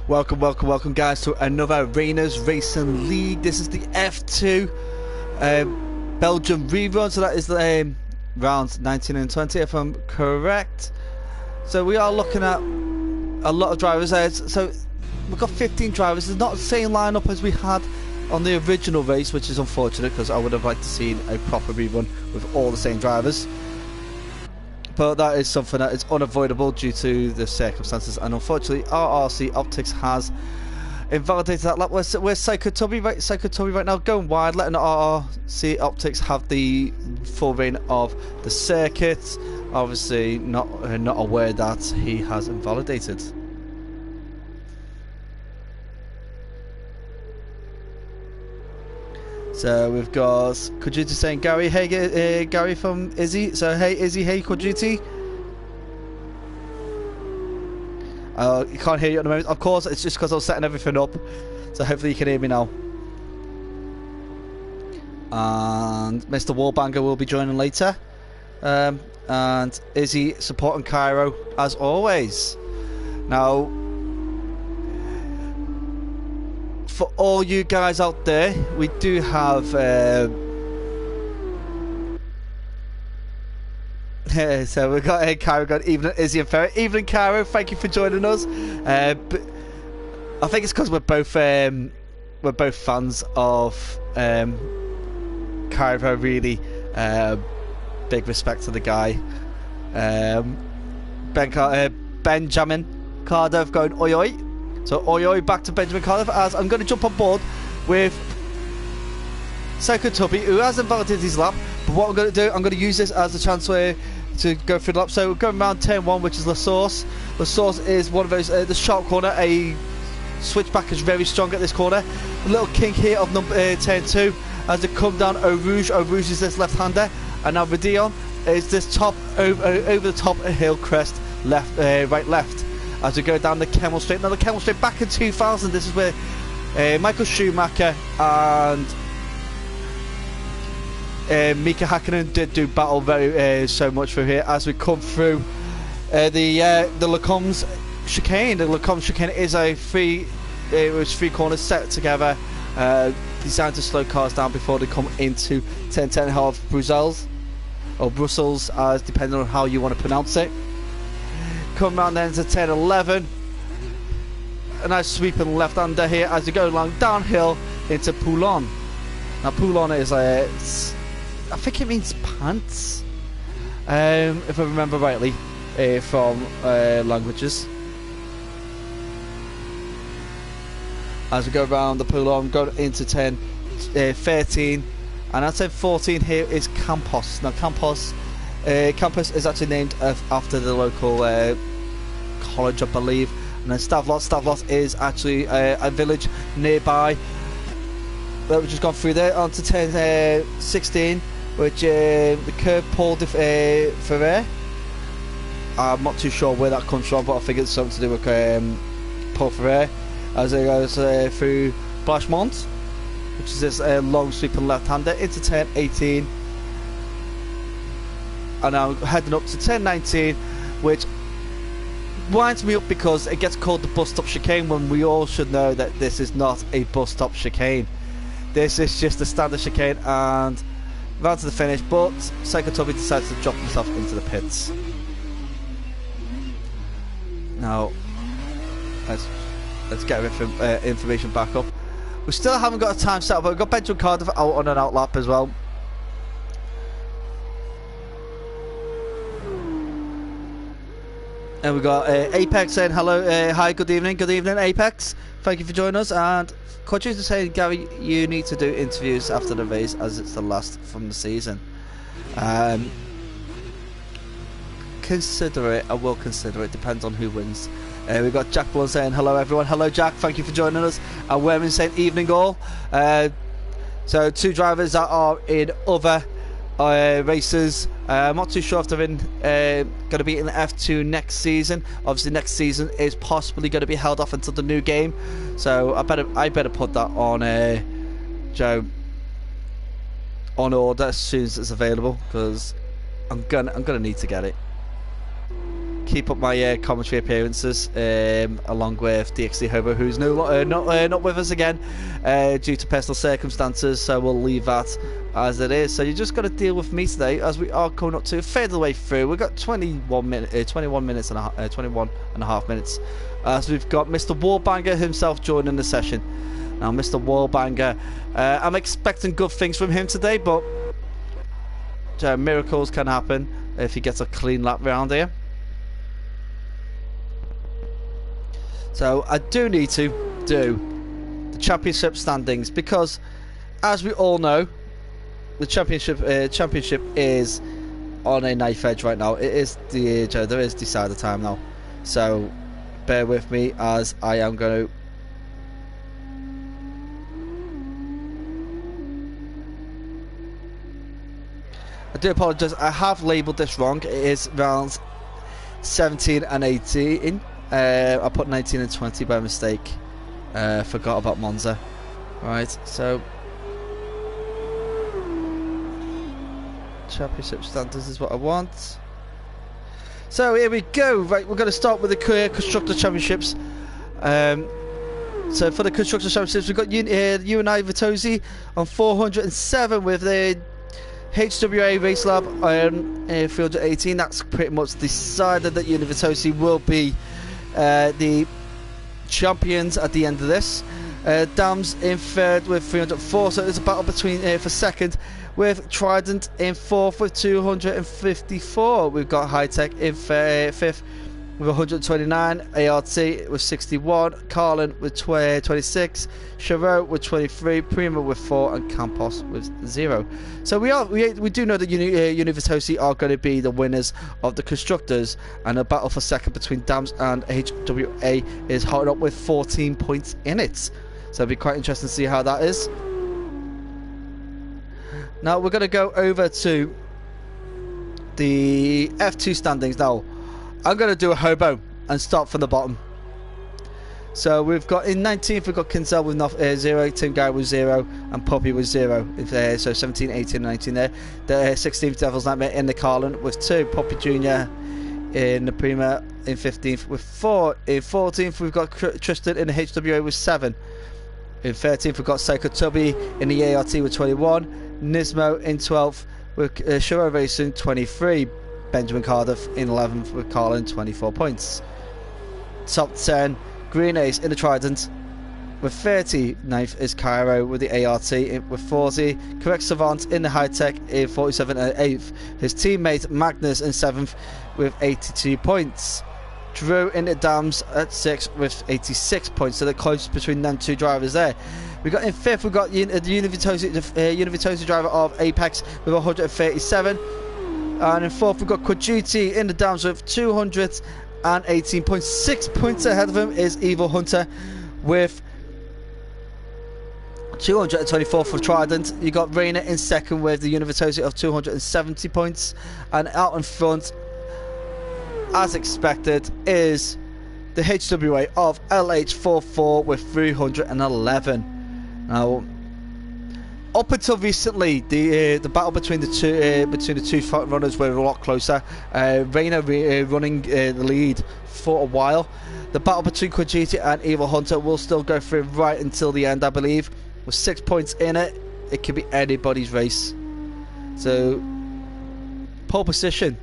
Welcome guys to another Rainers Racing League. This is the F2 Belgium rerun, so that is rounds 19 and 20 if I'm correct. So we are looking at a lot of drivers there. So we've got 15 drivers. It's not the same lineup as we had on the original race, which is unfortunate because I would have liked to see a proper rerun with all the same drivers. But that is something that is unavoidable due to the circumstances, and unfortunately RRC Optics has invalidated that lap. Where's Psycho Tubby right now, going wide, letting RRC Optics have the full reign of the circuit. Obviously not aware that he has invalidated. So we've got Kojuti saying Gary, hey Gary from Izzy. So hey Izzy, hey Kojuti. You can't hear you at the moment. Of course, it's just because I was setting everything up. So hopefully you can hear me now. And Mr. Warbanger will be joining later. And Izzy supporting Cairo as always. Now, for all you guys out there, we do have so we've got Cairo, got evening Izzy and Ferry. Evening Cairo, thank you for joining us. But I think it's because we're both fans of Cairo. Really big respect to the guy. Benjamin Cardiff going oi oi. So oi oi back to Benjamin Cardiff, as I'm going to jump on board with Psycho Tubby, who has invalidated his lap. But what I'm going to do, I'm going to use this as a chance to go through the lap. So we're going around turn 1, which is La Source. La Source is one of those, the sharp corner. A switchback is very strong at this corner. A little kink here of turn 2 as they come down Eau Rouge. Eau Rouge is this left-hander. And now Radion is this top, over the top hill crest, left, right, left. As we go down the Kemmel Straight. Now the Kemmel Straight back in 2000, this is where Michael Schumacher and Mika Hakkinen did do battle very so much through here. As we come through the Lecombs chicane. The Lecombs chicane is a three corners set together, designed to slow cars down before they come into 10-10 half Brussels, or Brussels, as depending on how you want to pronounce it. Come round then to 10-11. A nice sweeping left under here as we go along downhill into Poulon. Now Poulon is I think it means pants, if I remember rightly, from languages. As we go around the Poulon, go into 13, and at 10-14 here is Campos. Now Campos is actually named after the local college, I believe. And then Stavlos is actually a village nearby that we've just gone through there. On to 16, which the curb Paul de Ferrer. I'm not too sure where that comes from, but I think it's something to do with Paul Ferrer. As it goes through Blachmont, which is this long sweeping left-hander, into 10-18. And now heading up to 10-19, which winds me up because it gets called the bus stop chicane, when we all should know that this is not a bus stop chicane. This is just a standard chicane, and round to the finish. But Psycho Tubby decides to drop himself into the pits. Now let's get information back up. We still haven't got a time set up, but we've got Benjamin Cardiff out on an out lap as well. And we got Apex saying hello, hi, good evening Apex, thank you for joining us. And Coaches is saying, Gary, you need to do interviews after the race as it's the last from the season. Consider it, I will consider it, depends on who wins. We've got Jack Blunt saying hello everyone, hello Jack, thank you for joining us. And Werman saying evening all. So 2 drivers that are in other races. I'm not too sure if they're going to be in the F2 next season. Obviously next season is possibly going to be held off until the new game, so I better put that on Joe on order as soon as it's available, because I'm gonna need to get it. keep up my commentary appearances, along with DXD Hobo, who's not with us again due to personal circumstances. So we'll leave that as it is. So you just got to deal with me today, as we are coming up to a third of the way through. We've got 21 minutes and a half minutes. So we've got Mr. Wallbanger himself joining the session. Now, Mr. Wallbanger, I'm expecting good things from him today, but miracles can happen if he gets a clean lap round here. So I do need to do the championship standings, because as we all know, the championship is on a knife edge right now. It is there is decider time now, so bear with me as I am going to I do apologise, I have labelled this wrong. It is rounds 17 and 18. I put 19 and 20 by mistake. Forgot about Monza. Right, so championship standards is what I want. So here we go. Right, we're going to start with the Constructor Championships. So for the Constructor Championships, we've got you and I, Vitozzi, on 407 with the HWA Race Lab on 318. That's pretty much decided that Vitozzi will be the champions at the end of this. Dams in third with 304, so there's a battle between for second, with Trident in fourth with 254. We've got High Tech in fifth with 129, ART with 61, Carlin with 26, Chevrolet with 23, Prima with 4, and Campos with 0. So we do know that Vitozzi are going to be the winners of the constructors, and a battle for second between Dams and HWA is hot up with 14 points in it. So it'll be quite interesting to see how that is. Now we're going to go over to the F2 standings now. I'm going to do a hobo and start from the bottom. So we've got in 19th, we've got Kinsell with 0, Tim Guy with 0, and Puppy with 0. So 17, 18, and 19 there. The 16th, Devil's Nightmare in the Carlin with 2. Puppy Jr. in the Prima in 15th with 4. In 14th, we've got Tristan in the HWA with 7. In 13th, we've got Psycho Tubby in the ART with 21. Nismo in 12th with Shiro Racing 23. Benjamin Cardiff in 11th with Carlin 24 points. Top 10, Green Ace in the Trident with 30. 9th is Cairo with the ART with 40. Correct Savant in the High Tech in 47 and 8th. His teammate Magnus in 7th with 82 points. Drew in the Dams at 6th with 86 points, so they're close between them two drivers there. We got in 5th, we've got the Vitozzi driver of Apex with 137. And in 4th, we've got Quad Duty in the Dams with 218 points. 6 points ahead of him is Evil Hunter with 224 for Trident. You got Rainer in second with the Vitozzi of 270 points. And out in front, as expected, is the HWA of LH44 with 311. Now, up until recently, the battle between the two front runners were a lot closer. Rainer running the lead for a while. The battle between Quajiti and Evil Hunter will still go through right until the end, I believe. With 6 points in it, it could be anybody's race. So, pole position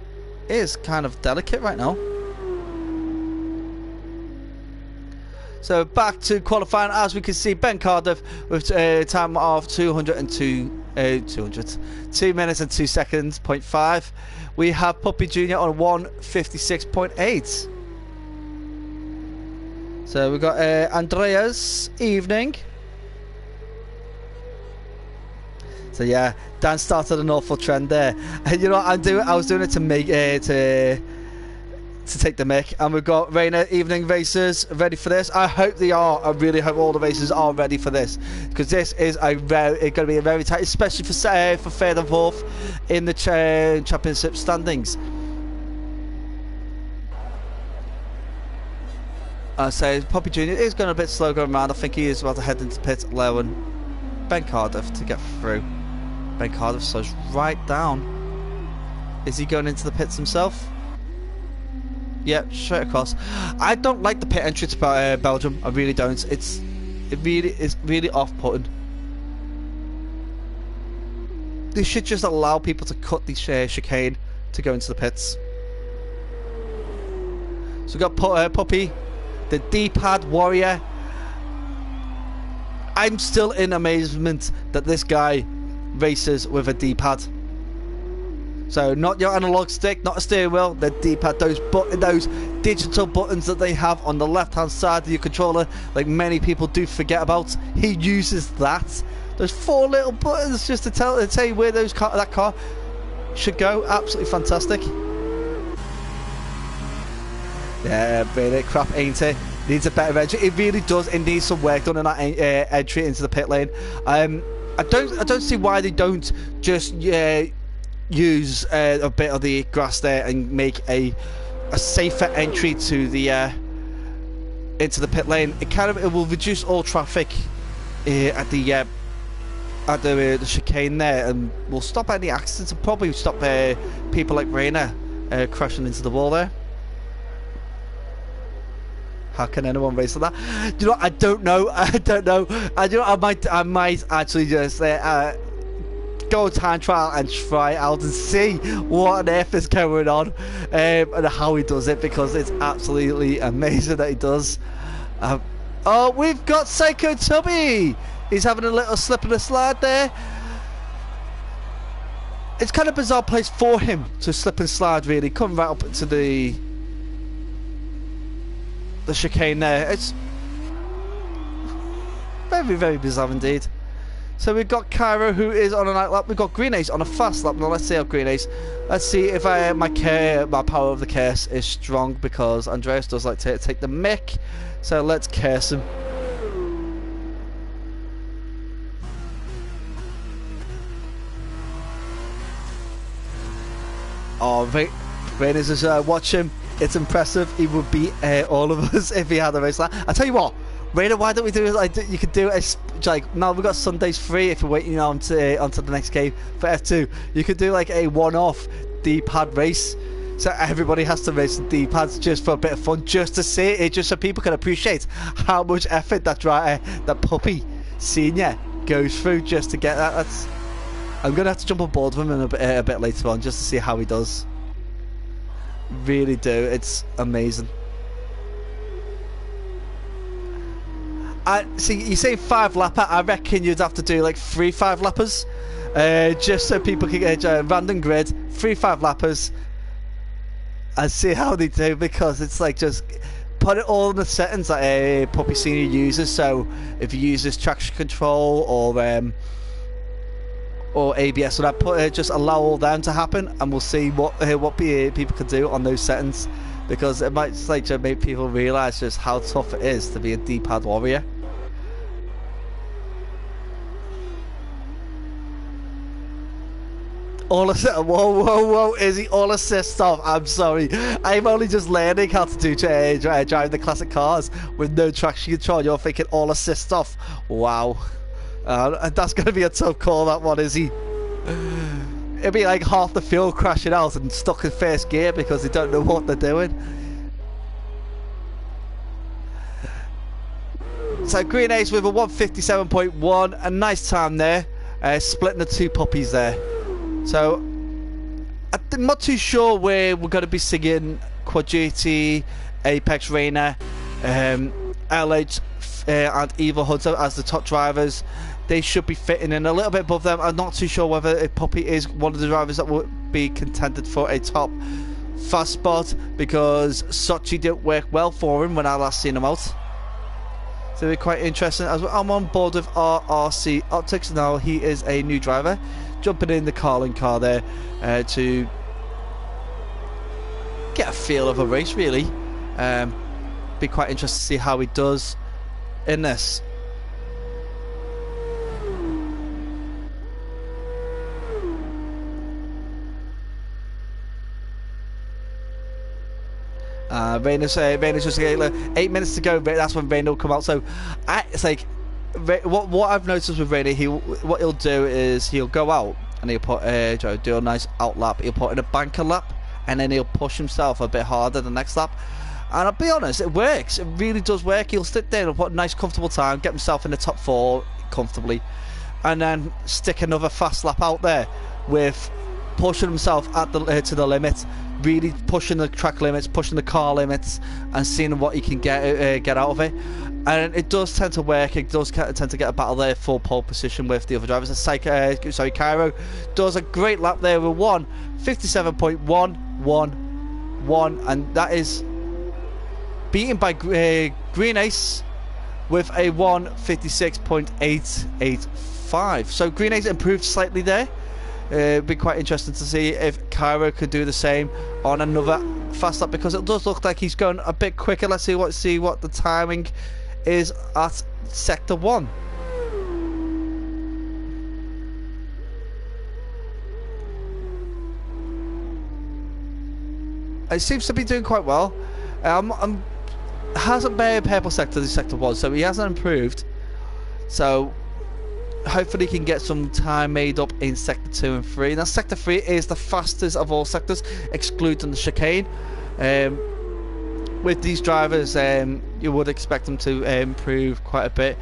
is kind of delicate right now. So back to qualifying, as we can see, Ben Cardiff with a time of 2 minutes and 2 seconds, 0.5. We have Puppy Jr. on 1:56.8. So we've got Andreas Evening. So yeah, Dan started an awful trend there. You know what I was doing it to make to take the mic, and we've got Rainer Evening racers ready for this. I hope they are. I really hope all the racers are ready for this, because this is going to be a very tight, especially for third and fourth in the championship standings. So Poppy Jr. is going a bit slow going around. I think he is about to head into pit, allowing Ben Cardiff to get through. Ben Cardiff slows right down. Is he going into the pits himself? Yeah, straight across. I don't like the pit entry to Belgium. I really don't. It really is really off-putting. They should just allow people to cut the chicane to go into the pits. So we've got Puppy, the D-pad warrior. I'm still in amazement that this guy races with a D-pad. So not your analog stick, not a steering wheel, the D-pad, those digital buttons that they have on the left-hand side of your controller, like many people do forget about. He uses that. Those 4 little buttons just to tell you where that car should go. Absolutely fantastic. Yeah, really crap, ain't it? Needs a better entry. It really does. It needs some work done on that entry into the pit lane. I don't see why they don't just use a bit of the grass there and make a safer entry to the into the pit lane. It will reduce all traffic at the chicane there, and will stop any accidents and probably stop people like Rainer crashing into the wall there. How can anyone race like that? You know, I don't know. I might actually just go time trial and try out and see what on earth is going on and how he does it, because it's absolutely amazing that he does. Oh, we've got Psycho Tubby. He's having a little slip and a slide there. It's kind of a bizarre place for him to slip and slide, really. Come right up to the chicane there. It's very, very bizarre indeed. So we've got Cairo, who is on a night lap. We've got Green Ace on a fast lap. Now let's see how Green Ace. Let's see if my power of the curse is strong, because Andreas does like to take the mick. So let's curse him. Oh, Rainers is watch him. It's impressive. He would beat all of us if he had a race like that. I tell you what, Rainer, why don't we do it like you could do it like now we've got Sundays free if you're waiting onto the next game for F2. You could do like a one-off D-pad race, so everybody has to race the D-pads just for a bit of fun, just to see it, just so people can appreciate how much effort that Puppy Senior goes through just to get that. I'm gonna have to jump on board with him a bit later on just to see how he does. Really do. It's amazing. See, you say 5-lapper. I reckon you'd have to do like 3 5-lappers, just so people can get a random grid, 3 5-lappers, and see how they do, because it's like just put it all in the settings that Puppy Senior uses. So if he uses traction control or ABS, so that just allow all them to happen, and we'll see what people can do on those settings, because it might just like make people realise just how tough it is to be a D-pad warrior. All assist, whoa, Izzy, all assist off. I'm sorry, I'm only just learning how to do drive the classic cars with no traction control. You're thinking all assist off. Wow. That's going to be a tough call, that one, Izzy. It'll be like half the fuel crashing out and stuck in first gear because they don't know what they're doing. So Green Ace with a 157.1, a nice time there, splitting the 2 puppies there. So I'm not too sure where we're going to be singing Quad GT, Apex Rainer, LH and Evil Hunter as the top drivers. They should be fitting in a little bit above them. I'm not too sure whether Puppy is one of the drivers that would be contended for a top fast spot, because Sochi didn't work well for him when I last seen him out. So it'll be quite interesting. As well, I'm on board with RRC Optics now. He is a new driver, jumping in the Carlin car there to get a feel of a race, really. Be quite interested to see how he does in this. Rainers just 8 minutes to go. That's when Rainer will come out. So it's like what I've noticed with Rainer, what he'll do is he'll go out and he'll put do a nice out lap. He'll put in a banker lap and then he'll push himself a bit harder the next lap. And I'll be honest, it works. It really does work. He'll sit there and put a nice comfortable time, get himself in the top 4 comfortably, and then stick another fast lap out there with pushing himself at the to the limit, really pushing the track limits, pushing the car limits, and seeing what he can get out of it. And it does tend to work. It does tend to get a battle there for pole position with the other drivers. Cairo does a great lap there with 1:57.111, and that is beaten by Green Ace with a 1:56.885. So Green Ace improved slightly there. It'd be quite interesting to see if Cairo could do the same on another fast lap, because it does look like he's going a bit quicker. Let's see what the timing is at sector 1. It seems to be doing quite well. Hasn't been a purple sector this sector 1, so he hasn't improved. So hopefully he can get some time made up in sector 2 and 3. Now sector 3 is the fastest of all sectors, excluding the chicane. With these drivers, you would expect them to improve quite a bit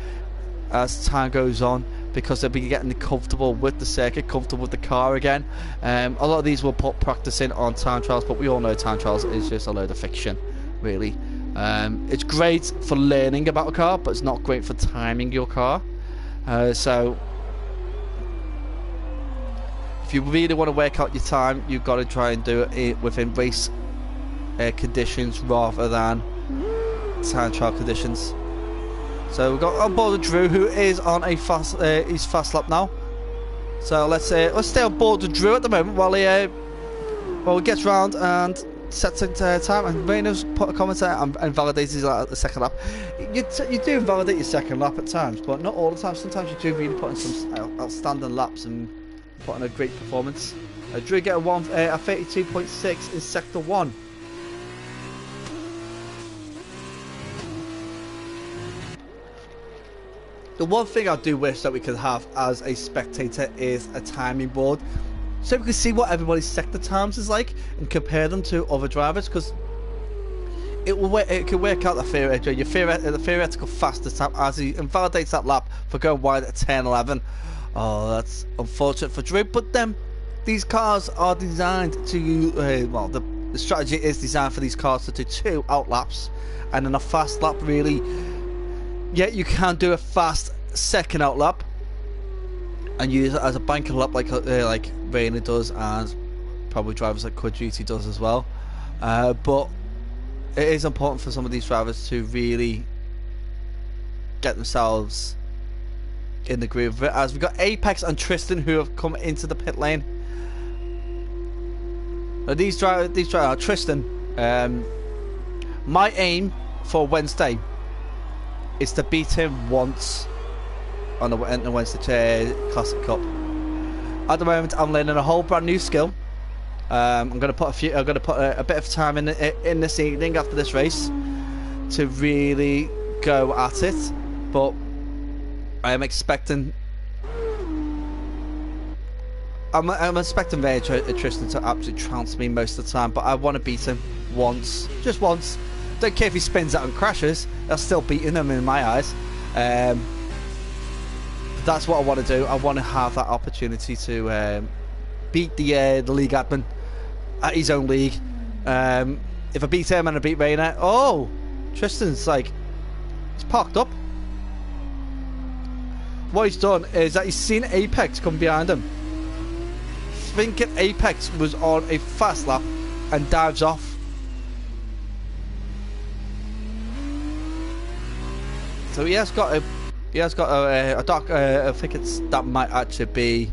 as time goes on, because they'll be getting comfortable with the circuit, comfortable with the car again. A lot of these will put practice in on time trials, but we all know time trials is just a load of fiction, really. It's great for learning about a car, but it's not great for timing your car. So if you really want to work out your time, you've got to try and do it within race conditions rather than time trial conditions. So we've got on board Drew, who is on a fast lap now. So let's stay on board with Drew at the moment while he gets round and sets a time. And Reynolds put a comment there and validates his the second lap. You do validate your second lap at times, but not all the time. Sometimes you do really put in some outstanding laps and put in a great performance. Drew get a 32.6 in sector 1. The one thing I do wish that we could have as a spectator is a timing board, so we can see what everybody's sector times is like and compare them to other drivers, because it can work out the theoretical fastest time as he invalidates that lap for going wide at 10:11. Oh, that's unfortunate for Drew. But then these cars are designed to the strategy is designed for these cars to do 2 out laps and then a fast lap, really. Yeah, you can do a fast second out lap and use it as a banking lap like Rayner does, and probably drivers like Quadruti does as well. But it is important for some of these drivers to really get themselves in the groove of it, as we've got Apex and Tristan who have come into the pit lane. Now these drivers, Tristan, my aim for Wednesday is to beat him once on the Wednesday Classic Cup. At the moment, I'm learning a whole brand new skill. I'm going to put a bit of time in this evening after this race to really go at it. But I am expecting. I'm expecting Tristan to absolutely trounce me most of the time, but I want to beat him once, just once. Don't care if he spins out and crashes, that's still beating him in my eyes. That's what I want to do. I want to have that opportunity to beat the league admin at his own league. If I beat him and I beat Rayner, oh, Tristan's like, he's parked up. What he's done is that he's seen Apex come behind him, thinking Apex was on a fast lap, and dives off. So he has got a dark. I think that might actually be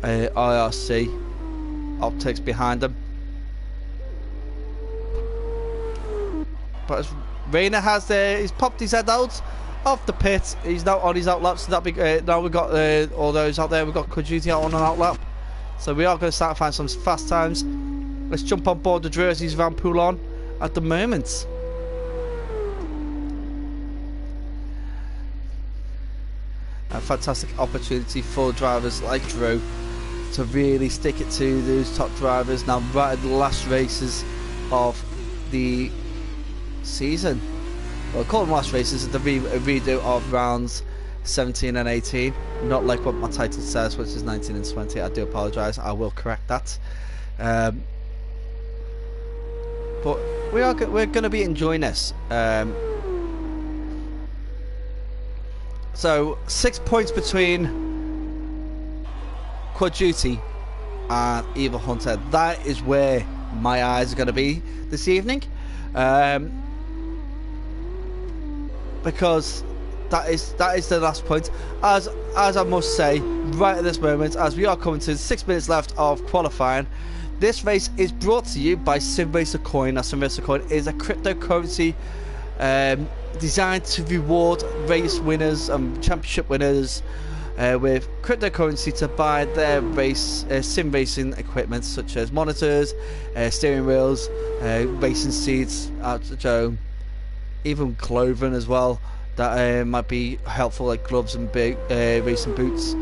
IRC optics behind him. But as Rayner has he's popped his head out of the pit. He's now on his outlap. So that now we've got all those out there. We've got Quadruti out on an outlap. So we are going to start to find some fast times. Let's jump on board the Drew as he's Van Poulon at the moment. A fantastic opportunity for drivers like Drew to really stick it to those top drivers now right at the last races of the season. Well, call them last races, the redo of rounds 17 and 18, not like what my title says, which is 19 and 20. I do apologise, I will correct that. But we're going to be enjoying this. So 6 points between Quad Duty and Evil Hunter. That is where my eyes are going to be this evening, because that is the last point. As I must say, right at this moment, as we are coming to 6 minutes left of qualifying, this race is brought to you by SimRacer Coin. Now, SimRacer Coin is a cryptocurrency designed to reward race winners and championship winners with cryptocurrency to buy their sim racing equipment, such as monitors, steering wheels, racing seats, even clothing as well. That might be helpful, like gloves and big racing boots.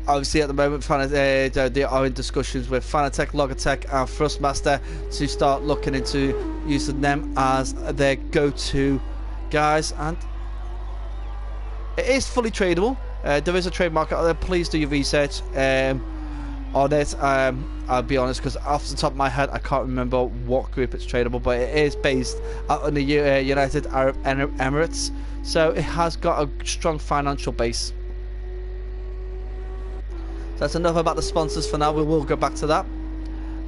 Obviously, at the moment, they are in discussions with Fanatec, Logitech, and Thrustmaster to start looking into using them as their go-to guys. And it is fully tradable. There is a trademark out there. Please do your research on it. I'll be honest, because off the top of my head, I can't remember what group it's tradable, but it is based out in the United Arab Emirates, so it has got a strong financial base. So that's enough about the sponsors for now. We will go back to that.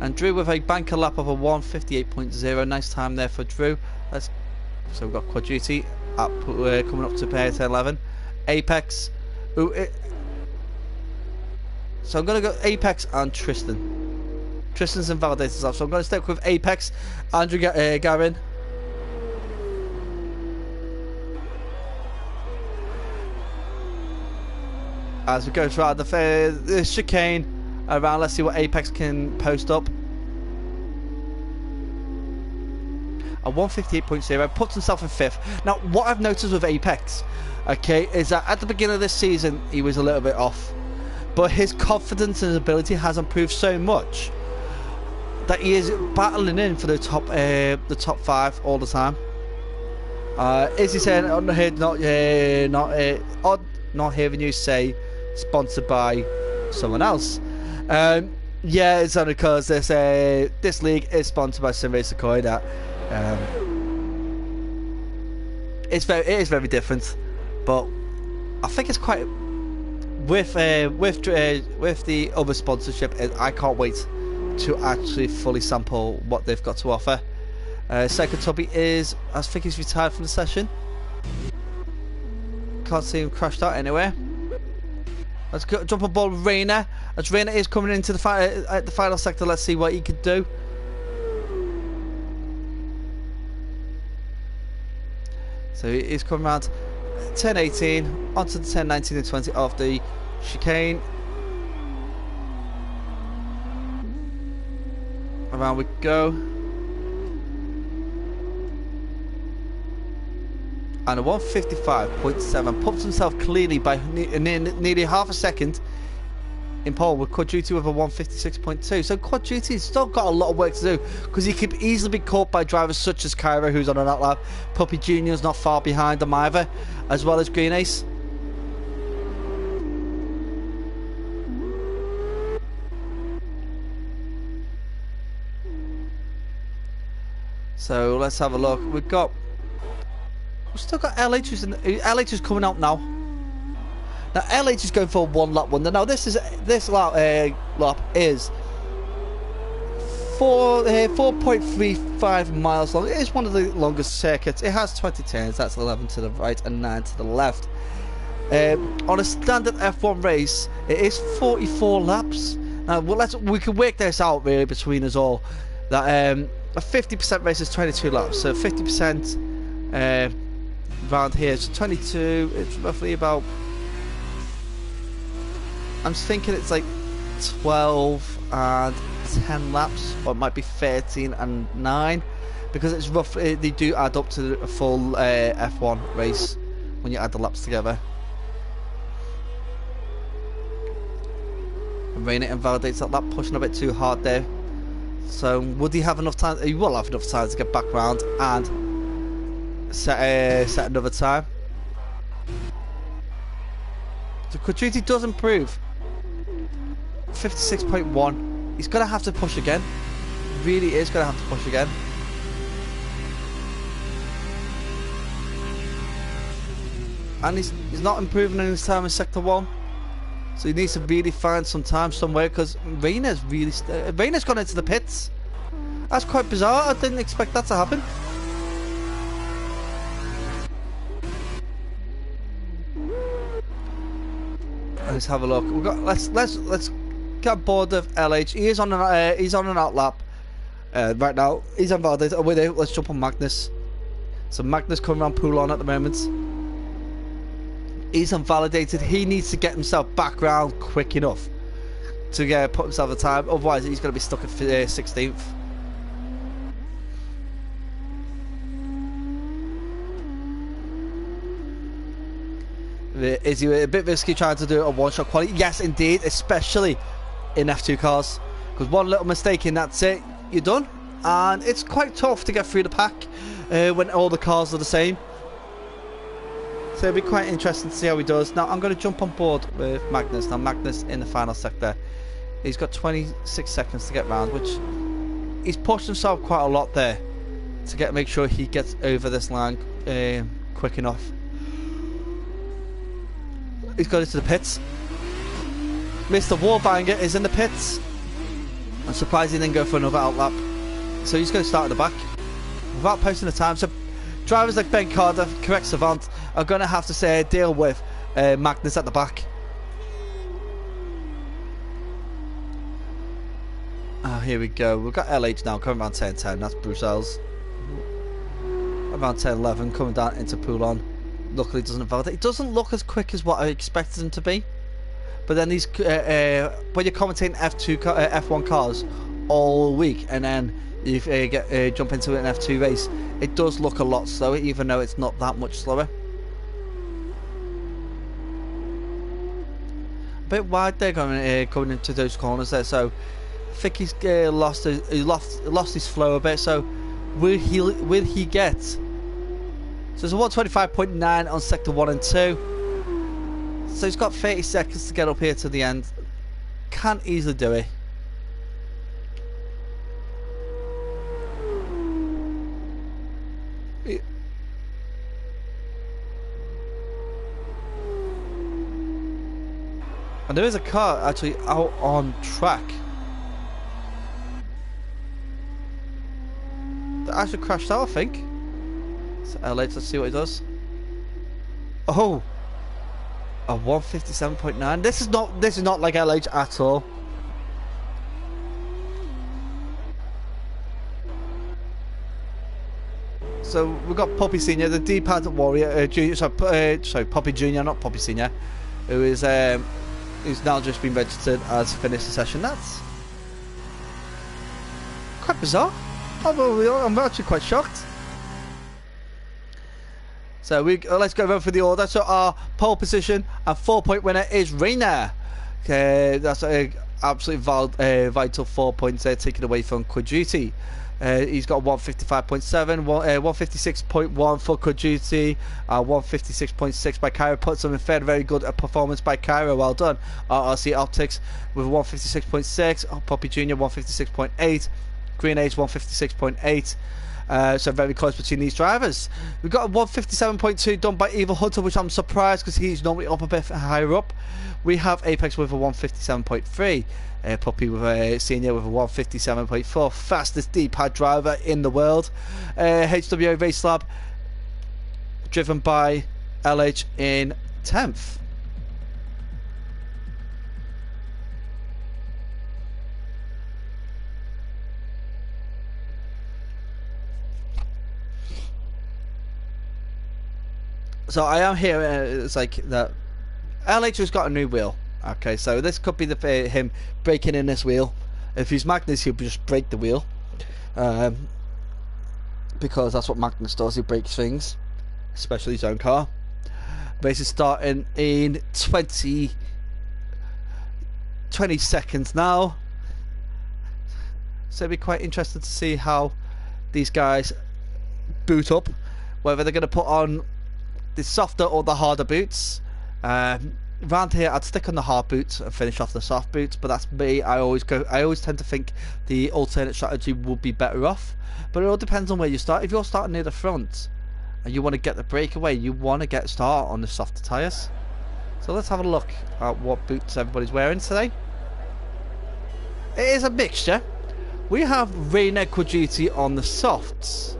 And Drew with a banker lap of a 1:58.0. Nice time there for Drew. So we've got Quad Duty up, coming up to pair 10-11. Apex. So I'm going to go Apex and Tristan. Tristan's invalidated himself, so I'm going to stick with Apex. Andrew Garin. As we go throughout the chicane around, let's see what Apex can post up. A 1:58.0, puts himself in 5th. Now, what I've noticed with Apex, okay, is that at the beginning of this season, he was a little bit off. But his confidence and ability has improved so much that he is battling in for the top 5 all the time. Is he saying, not hearing you say sponsored by someone else? Yeah, it's only because this league is sponsored by SimRacer Coin. It is very different, but I think it's quite with the other sponsorship. I can't wait to actually fully sample what they've got to offer. Second Tubby is, I think he's retired from the session. Can't see him crashed out anywhere. Let's go, jump on board Rainer. As Rainer is coming into the final sector, let's see what he can do. So he is coming around 10-18 onto the 10-19 and 20 of the chicane. Around we go. And a 1:55.7 puts himself cleanly by nearly half a second in pole, with Quad Duty with a 1:56.2. So Quad Duty's still got a lot of work to do, because he could easily be caught by drivers such as Kyra, who's on an outlap. Puppy Junior's not far behind them either, as well as Green Ace. So let's have a look. We've still got LH LH is coming out now. Now LH is going for a 1 lap wonder. Now this lap is 4.35 miles long. It is one of the longest circuits. It has 20 turns. That's 11 to the right and 9 to the left. On a standard F1 race, it is 44 laps. Now we can work this out really between us all. That a 50% race is 22 laps. So 50% round here, so 22. It's roughly about, I'm thinking it's like 12 and 10 laps, or it might be 13 and 9, because it's roughly, they do add up to a full F1 race when you add the laps together. Reina invalidates that lap, pushing a bit too hard there. So would he have enough time? He will have enough time to get back round and set another time. The Quadruti does improve. 56.1. He's going to have to push again. Really is going to have to push again. And he's not improving in his time in Sector 1. So he needs to really find some time somewhere, because Reina's gone into the pits. That's quite bizarre. I didn't expect that to happen. Let's have a look. We've got let's get board of LH. He is on an he's on an outlap right now. He's invalidated. Oh wait, let's jump on Magnus. So Magnus coming around Poulon at the moment. He's invalidated. He needs to get himself back round quick enough to put himself a time. Otherwise, he's going to be stuck at 16th. Is he a bit risky trying to do a one-shot quality? Yes, indeed, especially in F2 cars. Because one little mistake and that's it, you're done. And it's quite tough to get through the pack when all the cars are the same. So it'll be quite interesting to see how he does. Now I'm going to jump on board with Magnus. Now Magnus in the final sector. He's got 26 seconds to get round, which he's pushed himself quite a lot there to make sure he gets over this line quick enough. He's got into the pits. Mr. Warbanger is in the pits. I'm surprised he didn't go for another outlap. So he's going to start at the back without posting the time. So drivers like Ben Carter, Correct Savant, are going to have to deal with Magnus at the back. Oh, here we go. We've got LH now coming around 10-10. That's Bruxelles. Around 10-11 coming down into Poulon. Luckily it doesn't invalidate. It doesn't look as quick as what I expected him to be. But then these, when you're commentating F1 cars all week, and then you jump into an F2 race, it does look a lot slower, even though it's not that much slower. A bit wide there going into those corners there, so I think he's lost his flow a bit. So will he get? So it's a 125.9 on sector 1 and 2. So he's got 30 seconds to get up here to the end. Can't easily do it. And there is a car actually out on track that actually crashed out, I think. So let's see what he does. Oh, a 157.9. This is not like LH at all. So we've got Poppy Senior, the D-pad warrior, Junior. Sorry, Poppy Junior, not Poppy Senior, who is who's now just been registered as finished the session. That's quite bizarre. I'm actually quite shocked. So let's go over for the order. So our pole position and 4-point winner is Reina. Okay, that's an absolutely vital 4 points there taken away from Quadruti. He's got 155.7, 156.1 for Quadruti, 156.6 by Cairo. Puts him in very good performance by Cairo. Well done. RRC Optics with 156.6. Poppy Junior 156.8. Green Age 156.8. So very close between these drivers. We've got a 157.2 done by Evil Hunter, which I'm surprised because he's normally up a bit higher up. We have Apex with a 157.3. Puppy with a Senior with a 157.4. Fastest D-pad driver in the world. HWA Race Lab driven by LH in 10th. So I am here, it's like that LH has got a new wheel. Okay, so this could be him breaking in this wheel. If he's Magnus, he'll just break the wheel. Because that's what Magnus does, he breaks things. Especially his own car. Race is starting in 20 20 seconds now. So it'll be quite interesting to see how these guys boot up, whether they're going to put on the softer or the harder boots. Round here I'd stick on the hard boots and finish off the soft boots, but that's me. I always tend to think the alternate strategy would be better off, but it all depends on where you start. If you're starting near the front and you want to get the breakaway, you want to get start on the softer tyres. So let's have a look at what boots everybody's wearing today. It is a mixture. We have Rainer Quadruti on the softs,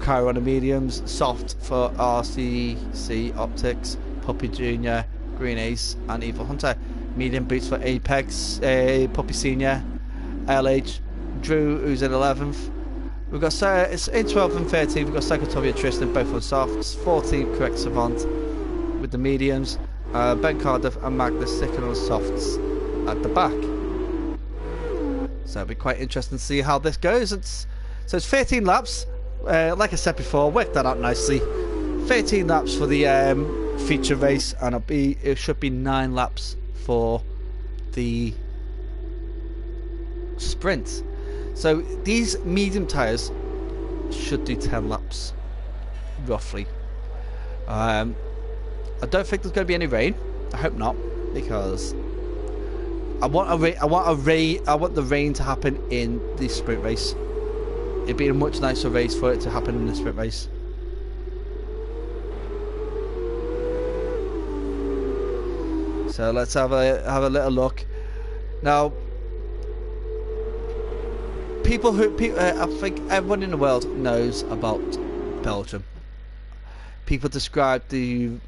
Cairo on the mediums, soft for RCC Optics, Puppy Junior, Green Ace and Evil Hunter. Medium boots for Apex, Puppy Senior, LH, Drew who's in 11th. We've got it's in 12th and 13th. We've got Psychotovia Tristan both on softs. 14th Correct Savant with the mediums. Ben Cardiff and Magnus sticking on the softs at the back. So it'll be quite interesting to see how this goes. So it's 13 laps. Like I said before, worked that out nicely. 13 laps for the feature race, and it should be 9 laps for the sprint. So these medium tyres should do 10 laps roughly. I don't think there's going to be any rain. I hope not, because I want the rain to happen in the sprint race. It'd be a much nicer race for it to happen in the sprint race. So let's have a little look. Now, I think everyone in the world knows about Belgium. People describe the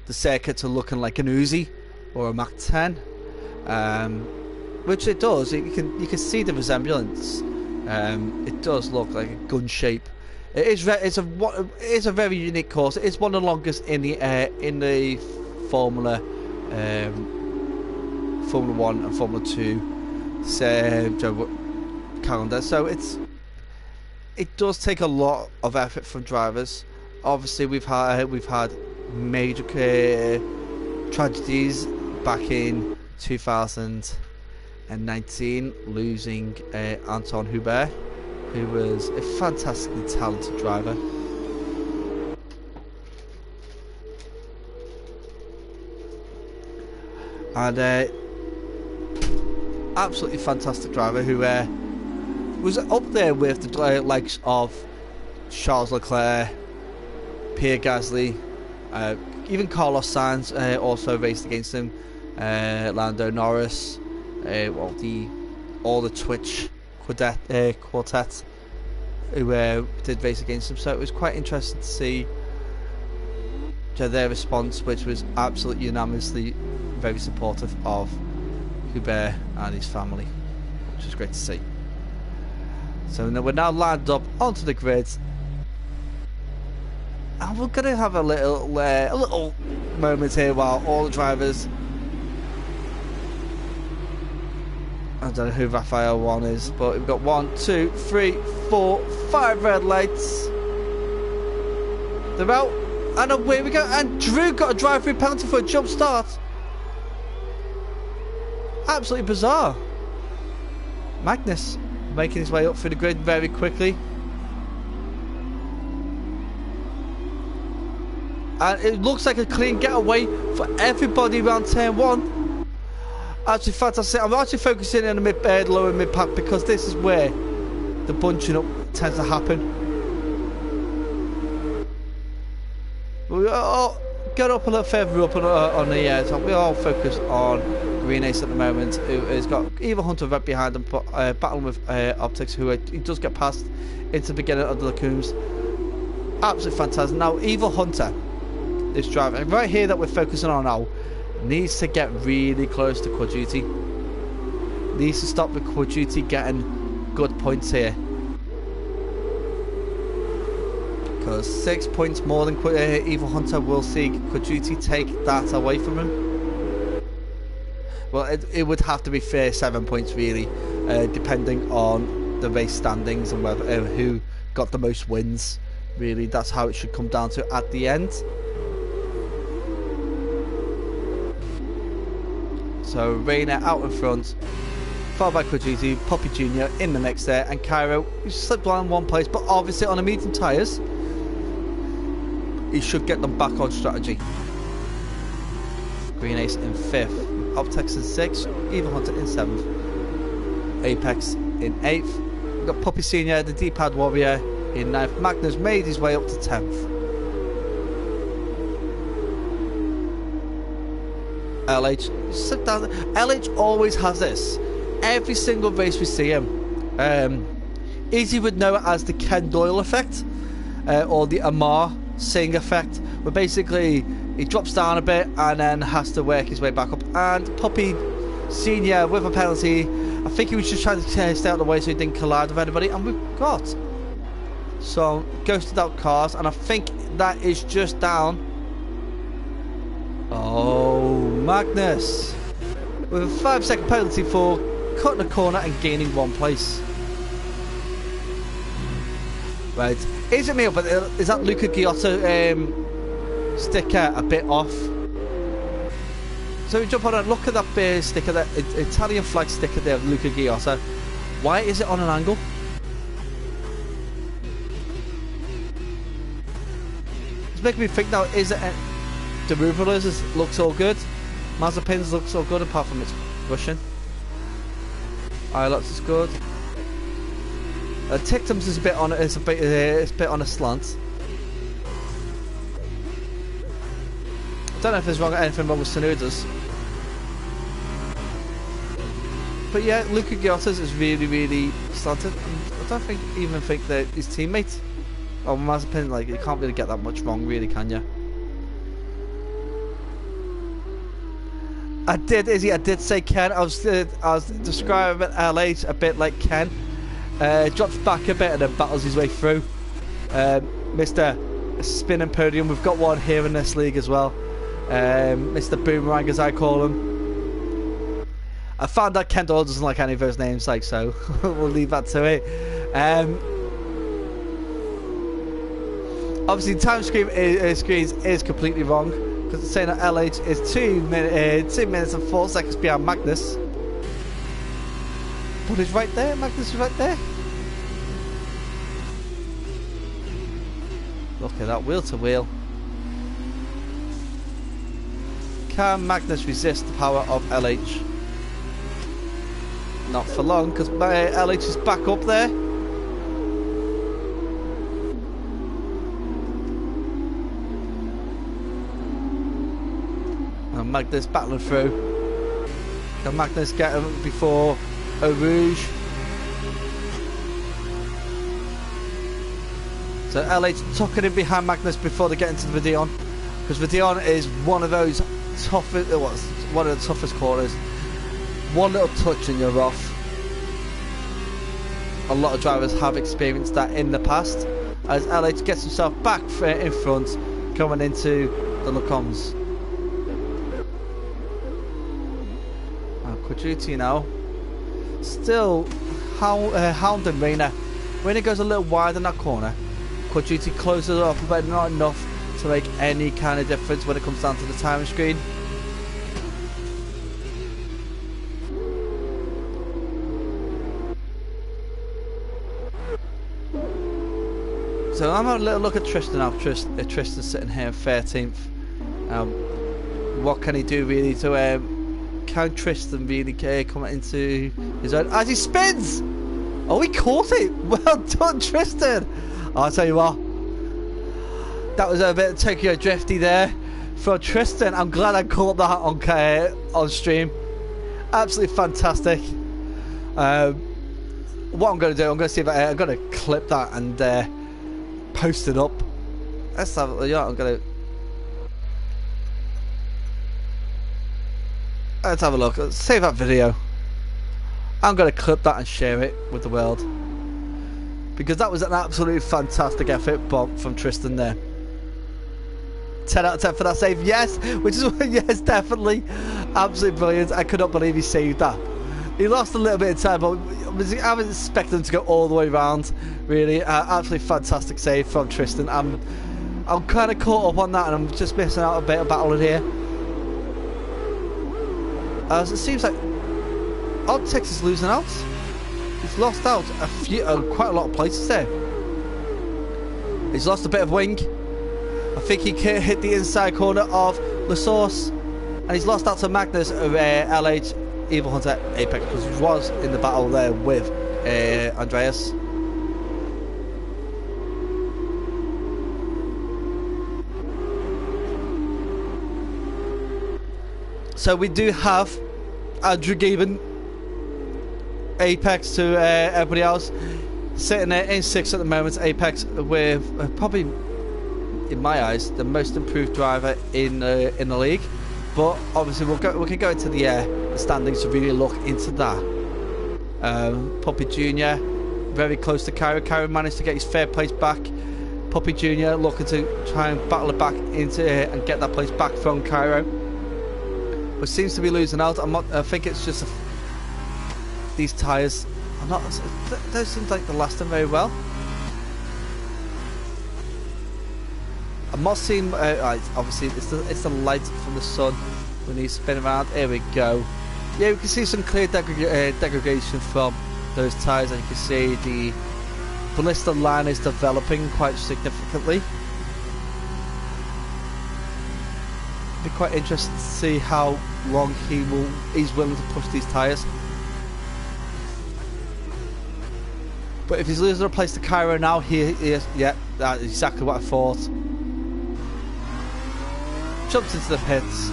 circuit to looking like an Uzi or a Mach 10, which it does. You can see the resemblance. It does look like a gun shape. It is a very unique course. It is one of the longest in the Formula 1 and Formula 2 calendar. So it does take a lot of effort from drivers. Obviously, we've had major tragedies back in 2019, losing Anton Hubert, who was a fantastically talented driver. And absolutely fantastic driver who was up there with the likes of Charles Leclerc, Pierre Gasly, even Carlos Sainz also raced against him, Lando Norris, all the Twitch quartet who did race against him. So it was quite interesting to see their response, which was absolutely unanimously very supportive of Hubert and his family, which is great to see. So we're now lined up onto the grid, and we're going to have a little moment here while all the drivers, I don't know who Raphael 1 is, but we've got 1, 2, 3, 4, 5 red lights. They're out, and away we go. And Drew got a drive-through penalty for a jump start. Absolutely bizarre. Magnus making his way up through the grid very quickly. And it looks like a clean getaway for everybody around turn 1. Actually fantastic. I'm actually focusing on the lower mid pack, because this is where the bunching up tends to happen. We all get up a little further up on the top. We all focus on Green Ace at the moment, who has got Evil Hunter right behind him, but battling with Optics, who he does get past into the beginning of the lacunes. Absolutely fantastic. Now Evil Hunter, this driver right here that we're focusing on now, needs to get really close to Quadruti. Needs to stop the Quadruti getting good points here, because 6 points more than Evil Hunter will see Quadruti take that away from him. Well, it would have to be fair 7 points really, depending on the race standings and whether who got the most wins. Really, that's how it should come down to at the end. So Reina out in front, followed by Quadriti, Poppy Jr. in the mix there, and Cairo, who slipped down one place, but obviously on the medium tyres, he should get them back on strategy. Green Ace in 5th, Optex in 6th, Evil Hunter in 7th, Apex in 8th. We've got Poppy Senior, the D-pad warrior in 9th. Magnus made his way up to 10th. LH, sit down. LH always has this. Every single race we see him. Easy would know it as the Ken Doyle effect, or the Amar Singh effect, where basically he drops down a bit and then has to work his way back up. And Poppy Senior with a penalty. I think he was just trying to stay out of the way so he didn't collide with anybody, and we've got some ghosted out cars, and I think that is just down. Oh, Magnus with a 5-second penalty for cutting a corner and gaining 1 place. Right, is it me, but is that Luca Ghiotto sticker a bit off? So we jump on and look at that sticker, that Italian flag sticker there of Luca Ghiotto. Why is it on an angle? It's making me think now, is it the Ruvelers looks all good, Mazepin's looks all good apart from it's Russian. Ilots is good. Tictum's is a bit on it's a bit on a slant. I don't know if there's anything wrong with Sonoda's. But yeah, Luca Ghiotto's is really slanted. I don't even think that his teammate or Mazepin, like, you can't really get that much wrong, really, can you? I did say Ken. I was describing LH a bit like Ken. Drops back a bit and then battles his way through. Mr. Spin and Podium, we've got one here in this league as well. Mr. Boomerang, as I call him. I found that Ken Doyle doesn't like any of those names, like, so we'll leave that to it. Obviously, time screens is completely wrong, because it's saying that LH is 2 minutes and 4 seconds behind Magnus. But he's right there, Magnus is right there. Look at that, wheel to wheel. Can Magnus resist the power of LH? Not for long, because LH is back up there. And Magnus battling through. Can Magnus get him before a Rouge? So LH tucking in behind Magnus before they get into the Videon, because Videon is one of those toughest, one of the toughest corners. One little touch and you're off. A lot of drivers have experienced that in the past, as LH gets himself back in front, coming into the Lacombe's. Quadruti now, still hounding Reina. Reina goes a little wide in that corner. Quadruti closes it up, but not enough to make any kind of difference when it comes down to the timing screen. So I'm having a little look at Tristan now. Tristan's sitting here in 13th. What can he do really to can Tristan really come into his own as he spins? Oh, he caught it. Well done, Tristan. I'll tell you what, that was a bit of Tokyo Drifty there for Tristan. I'm glad I caught that on stream. Absolutely fantastic. What I'm going to do, I'm going to see if I'm going to clip that and post it up. Let's have it. Yeah, let's have a look. Let's save that video. I'm going to clip that and share it with the world, because that was an absolutely fantastic effort from Tristan there. 10 out of 10 for that save, yes, which is yes, definitely, absolutely brilliant. I could not believe he saved that. He lost a little bit of time, but I was expecting him to go all the way around. Really, absolutely fantastic save from Tristan. I'm kind of caught up on that, and I'm just missing out a bit of battling here. As it seems like Optics is losing out. He's lost out quite a lot of places there. He's lost a bit of wing. I think he hit the inside corner of the source, and he's lost out to Magnus of LH, Evil Hunter, Apex, because he was in the battle there with Andreas. So we do have Andrew Gaben, Apex to everybody else, sitting there in 6th at the moment. Apex with probably, in my eyes, the most improved driver in the league. But obviously we can go into the standings to really look into that. Puppy Jr. very close to Cairo. Cairo managed to get his third place back. Puppy Jr. looking to try and battle it back into and get that place back from Cairo, but seems to be losing out. I think it's just these tyres. Those seem like they're lasting very well. I'm not seeing. Obviously, it's the light from the sun when he's spinning around. Here we go. Yeah, we can see some clear degradation from those tyres, and you can see the blister line is developing quite significantly. Be quite interested to see how long he's willing to push these tyres. But if he's losing a place to Cairo now, he is, yeah, that's exactly what I thought. Jumps into the pits.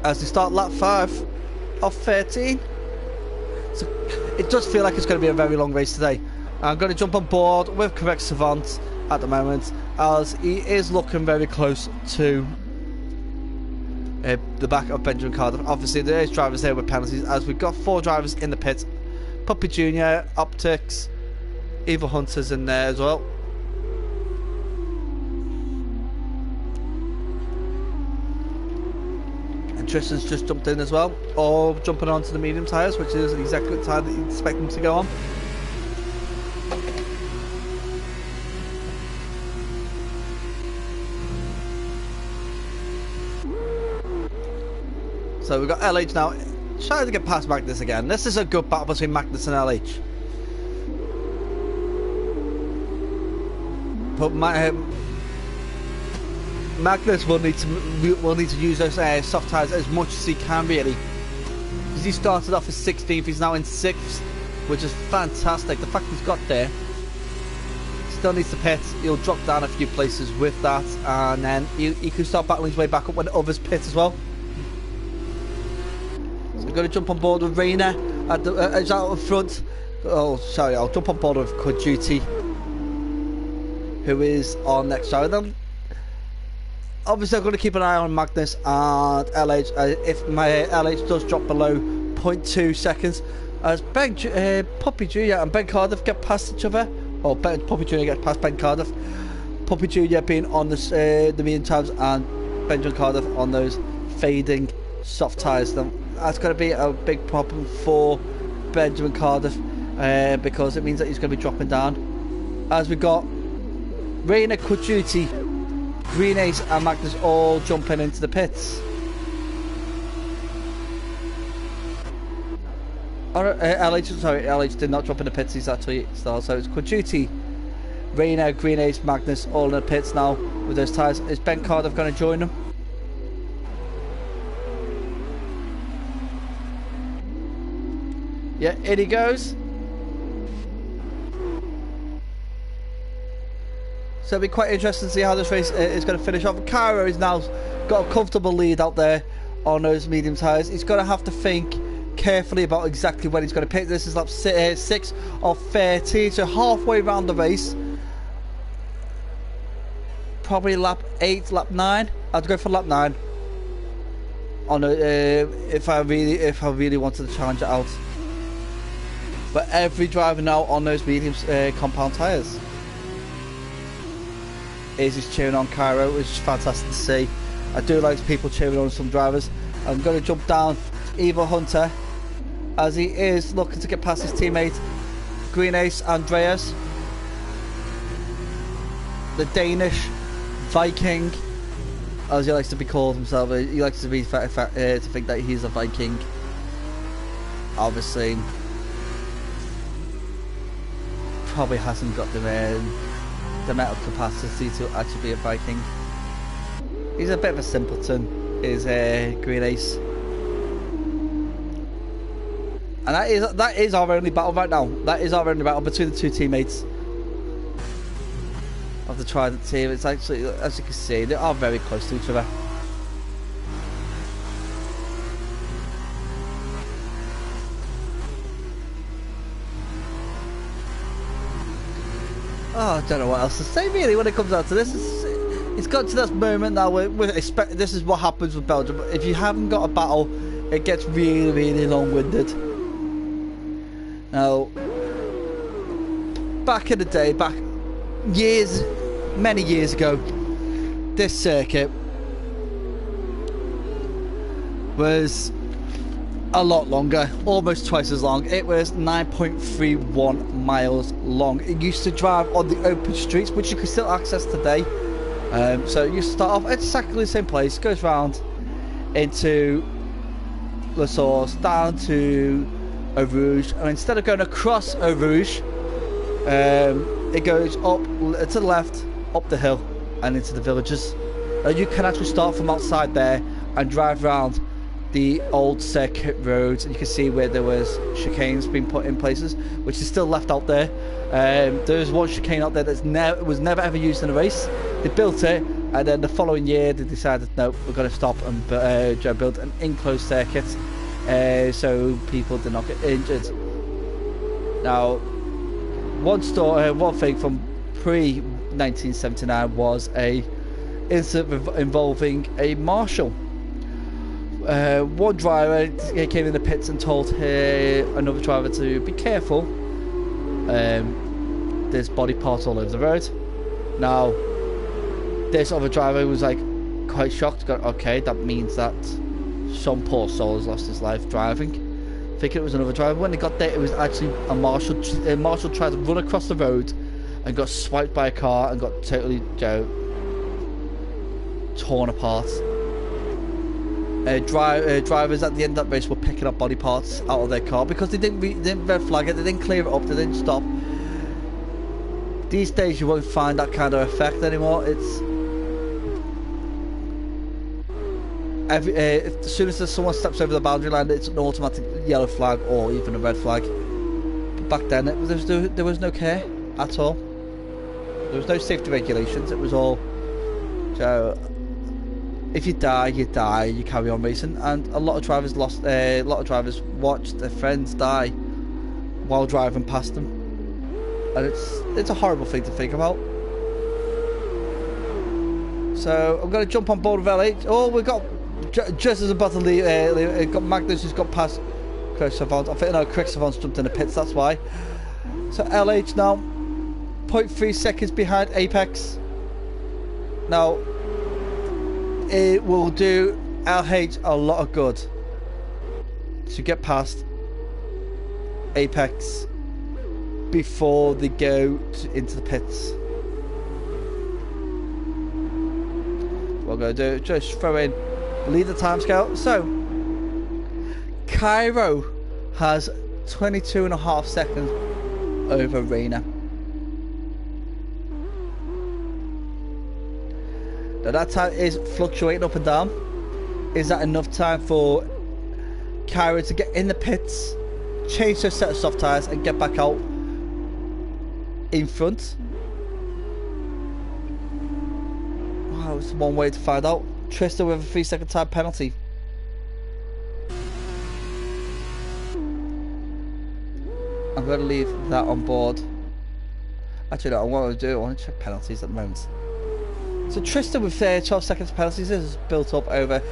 As they start lap 5 of 13. So it does feel like it's going to be a very long race today. I'm going to jump on board with Correct Savant at the moment, as he is looking very close to the back of Benjamin Cardiff. Obviously there is drivers there with penalties, as we've got 4 drivers in the pit. Puppy Jr, Optics, Evil Hunters in there as well. And Tristan's just jumped in as well, all jumping onto the medium tyres, which is exactly the time that you'd expect them to go on. So we've got LH now trying to get past Magnus again. This is a good battle between Magnus and LH. But Magnus will need to use those soft tyres as much as he can, really, because he started off as 16th. He's now in 6th, which is fantastic. The fact he's got there, still needs to pit. He'll drop down a few places with that, and then he can start battling his way back up when others pit as well. So I'm going to jump on board with Rainer at the he's out front. Oh, sorry, I'll jump on board with Cud Duty, who is on next driver. Then obviously I'm going to keep an eye on Magnus and LH. If my LH does drop below 0.2 seconds, as Puppy Jr and Ben Cardiff get past each other, or Puppy Jr gets past Ben Cardiff. Puppy Jr being on the medium tyres and Benjamin Cardiff on those fading soft tyres. That's going to be a big problem for Benjamin Cardiff, because it means that he's going to be dropping down. As we've got Rainer, Cud Duty, Green Ace and Magnus all jumping into the pits. LH did not drop in the pits, he's actually still. So it's Cud Duty, Rainer, Green Ace, Magnus all in the pits now with those tyres. Is Ben Cardiff going to join them? Yeah, in he goes. So it'll be quite interesting to see how this race is going to finish off. Cairo has now got a comfortable lead out there on those medium tyres. He's going to have to think carefully about exactly when he's going to pit. This is lap 6 of 13, so halfway around the race. Probably lap 8, lap 9. I'd go for lap 9. On if I really wanted to challenge it out. But every driver now on those medium compound tyres is just cheering on Cairo, which is fantastic to see. I do like people cheering on some drivers. I'm going to jump down to Evil Hunter, as he is looking to get past his teammate Green Ace Andreas, the Danish Viking, as he likes to be called himself. He likes to be to think that he's a Viking. Obviously, probably hasn't got the mental capacity to actually be a Viking. He's a bit of a simpleton, is Green Ace. And that is our only battle right now. That is our only battle between the two teammates of the Trident team. It's actually, as you can see, they are very close to each other. Oh, I don't know what else to say really when it comes down to this. It's got to this moment now where this is what happens with Belgium. If you haven't got a battle, it gets really, really long-winded. Now, back in the day, many years ago, this circuit was a lot longer, almost twice as long. It was 9.31 miles long. It used to drive on the open streets, which you can still access today. So you start off at exactly the same place, goes round into La Source, down to Eau Rouge, and instead of going across Eau Rouge, it goes up to the left, up the hill, and into the villages. You can actually start from outside there and drive around the old circuit roads, and you can see where there was chicanes being put in places, which is still left out there. There's one chicane out there that was never ever used in a race. They built it, and then the following year they decided, no, we're going to stop and build an enclosed circuit, so people did not get injured. Now, one thing from pre-1979 was a incident involving a marshal. One driver came in the pits and told another driver to be careful. There's body parts all over the road. Now, this other driver was like quite shocked. Okay, that means that some poor soul has lost his life driving. Thinking it was another driver. When they got there, it was actually a marshal. A marshal tried to run across the road and got swiped by a car and got totally torn apart. Drivers at the end of that race were picking up body parts out of their car because they didn't red flag it, they didn't clear it up, they didn't stop. These days you won't find that kind of effect anymore. It's as soon as someone steps over the boundary line, it's an automatic yellow flag or even a red flag. But back then there was no care at all. There was no safety regulations. It was all if you die, you die. You carry on racing, and a lot of drivers watched their friends die while driving past them, and it's a horrible thing to think about. So I'm going to jump on board with LH. Oh, we got just as about to leave. Got Magnus who's got past Chris Savant. I think no, Chris Savant's jumped in the pits. That's why. So LH now 0.3 seconds behind Apex. Now, it will do LH a lot of good to get past Apex before they go into the pits. What we're going to do, just throw in lead the timescale. So, Cairo has 22.5 seconds over Reina. Now that time is fluctuating up and down. Is that enough time for Cairo to get in the pits, change her set of soft tyres and get back out in front? Wow, it's one way to find out. Trista with a 3-second time penalty. I'm going to leave that on board. Actually no, I want to check penalties at the moment. So Tristan with 12 seconds penalties is built up over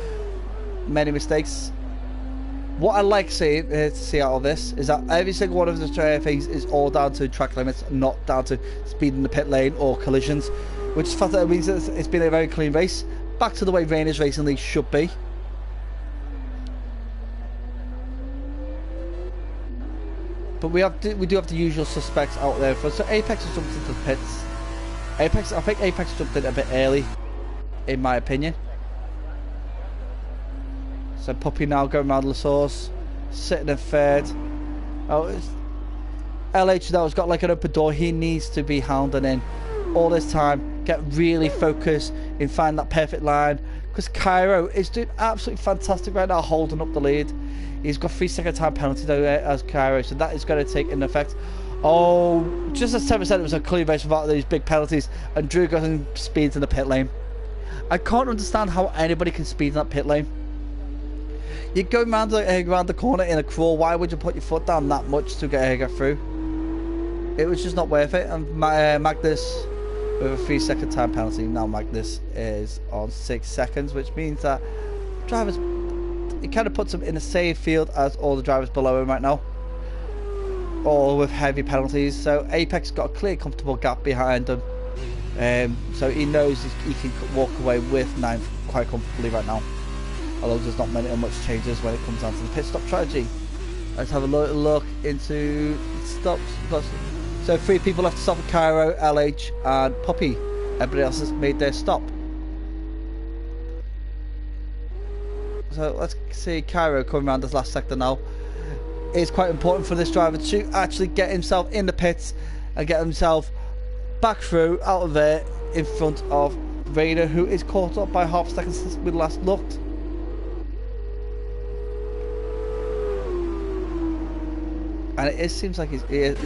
many mistakes. What I like to see out of this is that every single one of the things is all down to track limits, not down to speed in the pit lane or collisions, which is fact that it means that it's been a very clean race, back to the way Rainer's Racing League should be. But we do have the usual suspects out there. So Apex has jumped into the pits. I think Apex jumped in a bit early in my opinion. So Puppy now going around the source, sitting in third. Oh, LH now has got like an open door. He needs to be hounding in all this time. Get really focused and find that perfect line. Because Cairo is doing absolutely fantastic right now, holding up the lead. He's got 3-second time penalty though as Cairo, so that is going to take an effect. Oh, just as 10%, it was a clean race without these big penalties, and Drew goes and speeds in the pit lane. I can't understand how anybody can speed in that pit lane. You're going around the corner in a crawl. Why would you put your foot down that much to get through? It was just not worth it. And Magnus with a 3-second time penalty. Now Magnus is on 6 seconds, which means that drivers, it kind of puts him in the same field as all the drivers below him right now, all with heavy penalties. So Apex got a clear, comfortable gap behind him. So he knows he can walk away with 9th quite comfortably right now. Although there's not much changes when it comes down to the pit stop strategy. Let's have a look into stops. So 3 people left to stop: Cairo, LH, and Puppy. Everybody else has made their stop. So let's see Cairo coming around this last sector now. It's quite important for this driver to actually get himself in the pits and get himself back through out of there in front of Raider, who is caught up by half a second since we last looked. And it seems like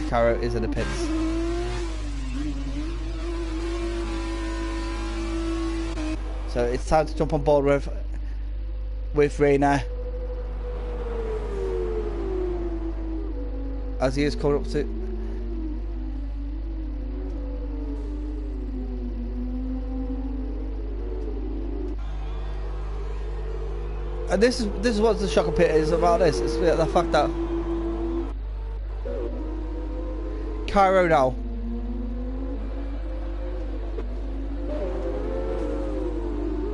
Cairo is in the pits. So it's time to jump on board with Rayner, as he is coming up to. And this is what the shocker pit is about. It's the fact that Cairo now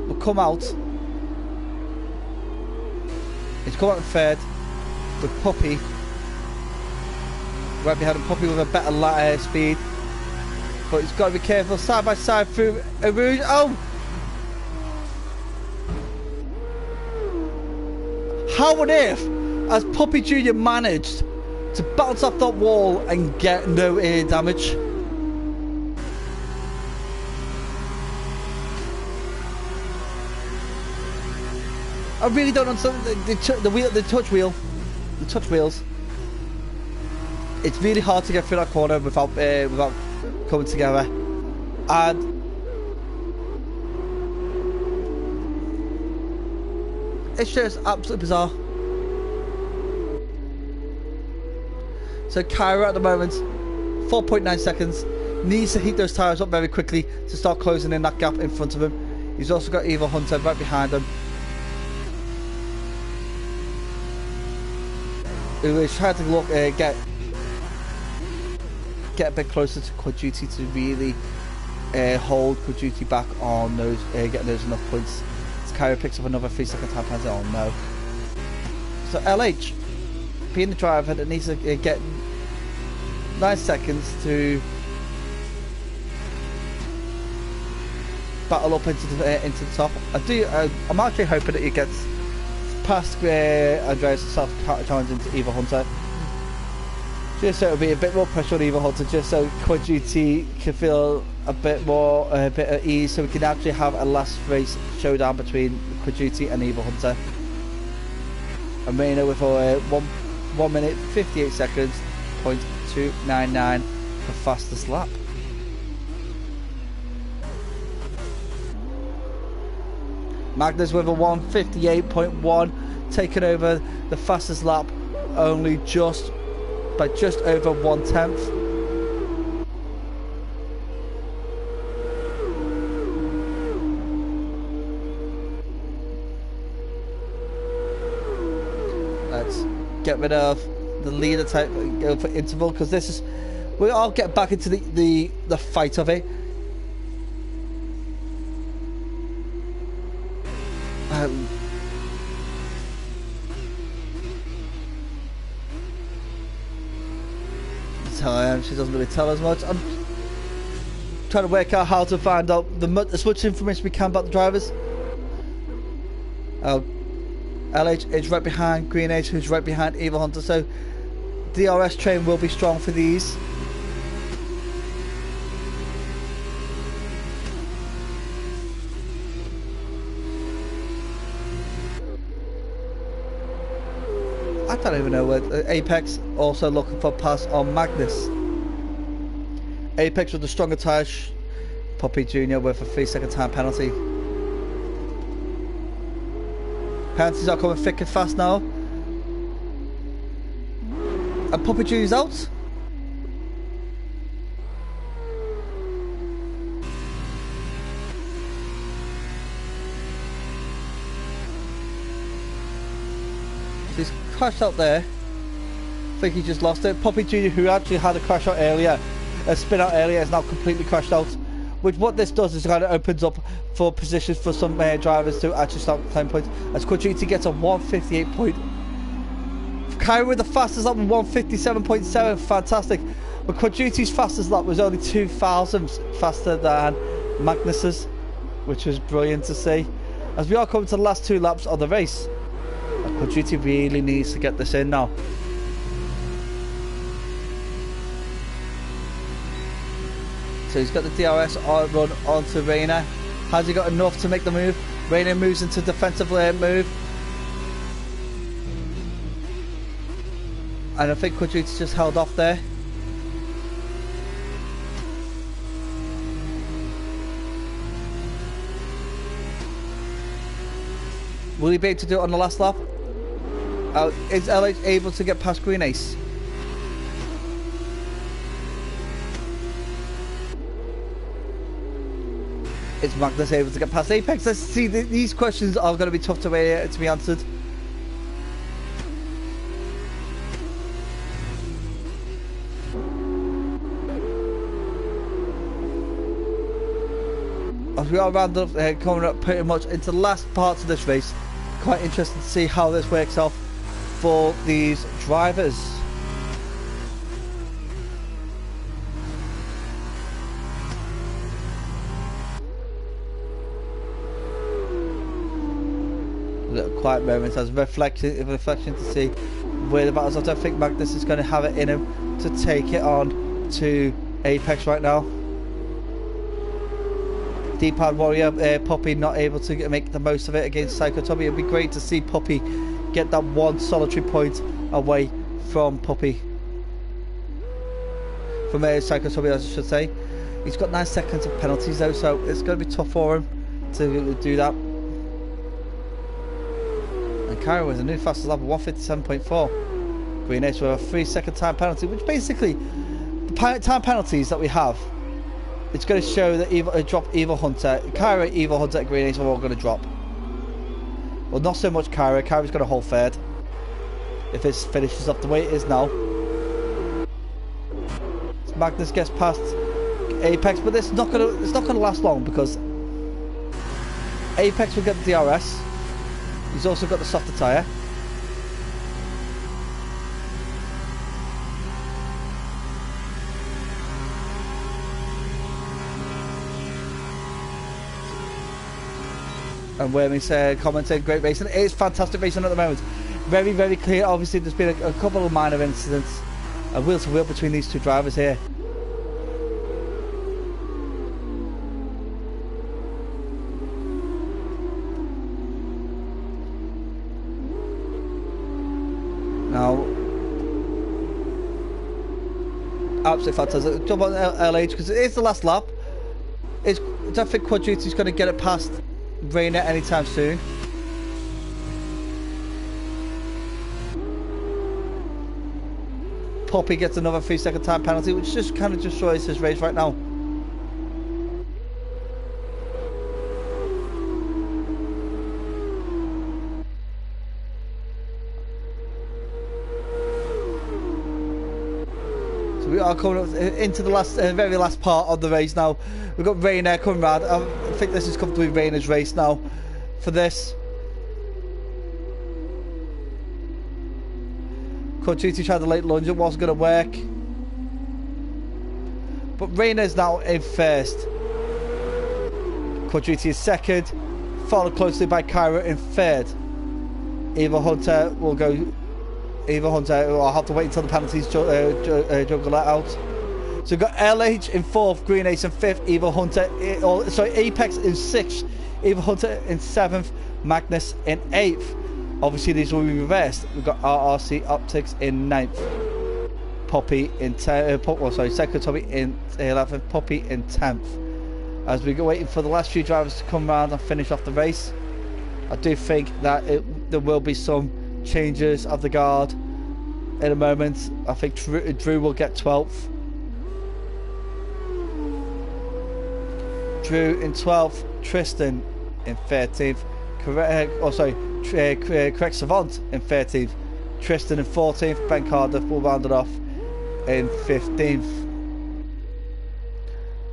will come out. He's come out in third with Puppy right behind him. Puppy with a better speed, but he's got to be careful. Side by side through a rouge. Oh! How on earth has Puppy Jr. managed to bounce off that wall and get no air damage? I really don't understand the touch wheels. It's really hard to get through that corner without coming together, and it's just absolutely bizarre. So Cairo at the moment, 4.9 seconds, needs to heat those tyres up very quickly to start closing in that gap in front of him. He's also got Evil Hunter right behind him, who is trying to look get a bit closer to Quad Duty to really hold Quad Duty back on those getting those enough points. Cairo picks up another 3-second time penalty. Oh no! So LH, being the driver that needs to get 9 seconds to battle up into the top. I'm actually hoping that he gets past Andreas himself, challenging to Evil Hunter, just so it'll be a bit more pressure on Evil Hunter, just so Quad GT can feel a bit at ease, so we can actually have a last race showdown between Quad GT and Evil Hunter. And Reina with a 1 minute 58 seconds .299 the fastest lap. Magnus with a 1:58.1, taking over the fastest lap, only by just over 1/10. Let's get rid of the leader type and go for interval, because this is, we'll get back into the fight of it. She doesn't really tell us much. I'm trying to work out how to find out as much information we can about the drivers. LH is right behind Green Age, who's right behind Evil Hunter, so DRS train will be strong for these. I don't even know where Apex also looking for a pass on Magnus. Apex with the stronger tyres. Poppy Jr. with a 3-second time penalty. Penalties are coming thick and fast now. And Poppy Jr.'s out. He's crashed out there. I think he just lost it. Poppy Jr., who actually had a crash out earlier, a spin out earlier, is now completely crashed out. Which what this does is it kind of opens up for positions for some drivers to actually start claiming points. As Quadriti gets a 158 point. Kyra with the fastest lap with 157.7, fantastic. But Quadriti's fastest lap was only 2 thousandths faster than Magnus's, which was brilliant to see. As we are coming to the last 2 laps of the race, Quadriti really needs to get this in now. So he's got the DRS run onto Reina. Has he got enough to make the move? Reina moves into defensive lane move. And I think Quadriti's just held off there. Will he be able to do it on the last lap? Is LH able to get past Green Ace? Is Magnus able to get past Apex? Let's see, these questions are going to be tough to be answered. As we are rounded up, coming up pretty much into the last parts of this race. Quite interesting to see how this works off for these drivers. Little quiet moment as reflection to see where the battle's at. I think Magnus is going to have it in him to take it on to Apex right now. D-pad warrior Poppy not able to make the most of it against Psycho Tommy. It'd be great to see Poppy get that one solitary point away from Poppy. From Psycho Tommy, I should say. He's got 9 seconds of penalties though, so it's going to be tough for him to do that. And Kyra with a new fastest lap of 157.4. Green Ace with a 3-second time penalty, which basically the time penalties that we have, it's going to show that drop Evil Hunter. Kyra, Evil Hunter, and Green Ace are all going to drop. Well, not so much Kyra. Kyra's going to hold third if it finishes up the way it is now. Magnus gets past Apex, but it's not going to last long because Apex will get the DRS. He's also got the softer tyre. And Wormy's commenting, great racing. It is fantastic racing at the moment. Very, very clear. Obviously, there's been a couple of minor incidents. A wheel to wheel between these two drivers here. Now, absolutely fantastic. Jump on LH because it is the last lap. I don't think Quadriti's going to get it past Reina anytime soon. Poppy gets another 3-second time penalty, which just kind of destroys his race right now. So we are coming up into the very last part of the race now. We've got Reina coming round. I think this is comfortably Reina's race now for this. Quadriti tried the late lunge, it wasn't going to work. But Reina is now in first. Quadruti is second, followed closely by Cairo in third. Eva Hunter will go. Eva Hunter will have to wait until the penalties juggle that out. So we've got LH in fourth, Green Ace in fifth, Eva Hunter. Sorry, Apex in sixth, Eva Hunter in seventh, Magnus in eighth. Obviously, these will be reversed. We've got RRC Optics in ninth, Poppy in second, Tommy in 11th, Poppy in 10th. As we go waiting for the last few drivers to come around and finish off the race, I do think that there will be some changes of the guard in a moment. I think Drew will get 12th. Drew in 12th, Tristan in 13th, correct Savant in 13th, Tristan in 14th, Ben Cardiff will round it off in 15th.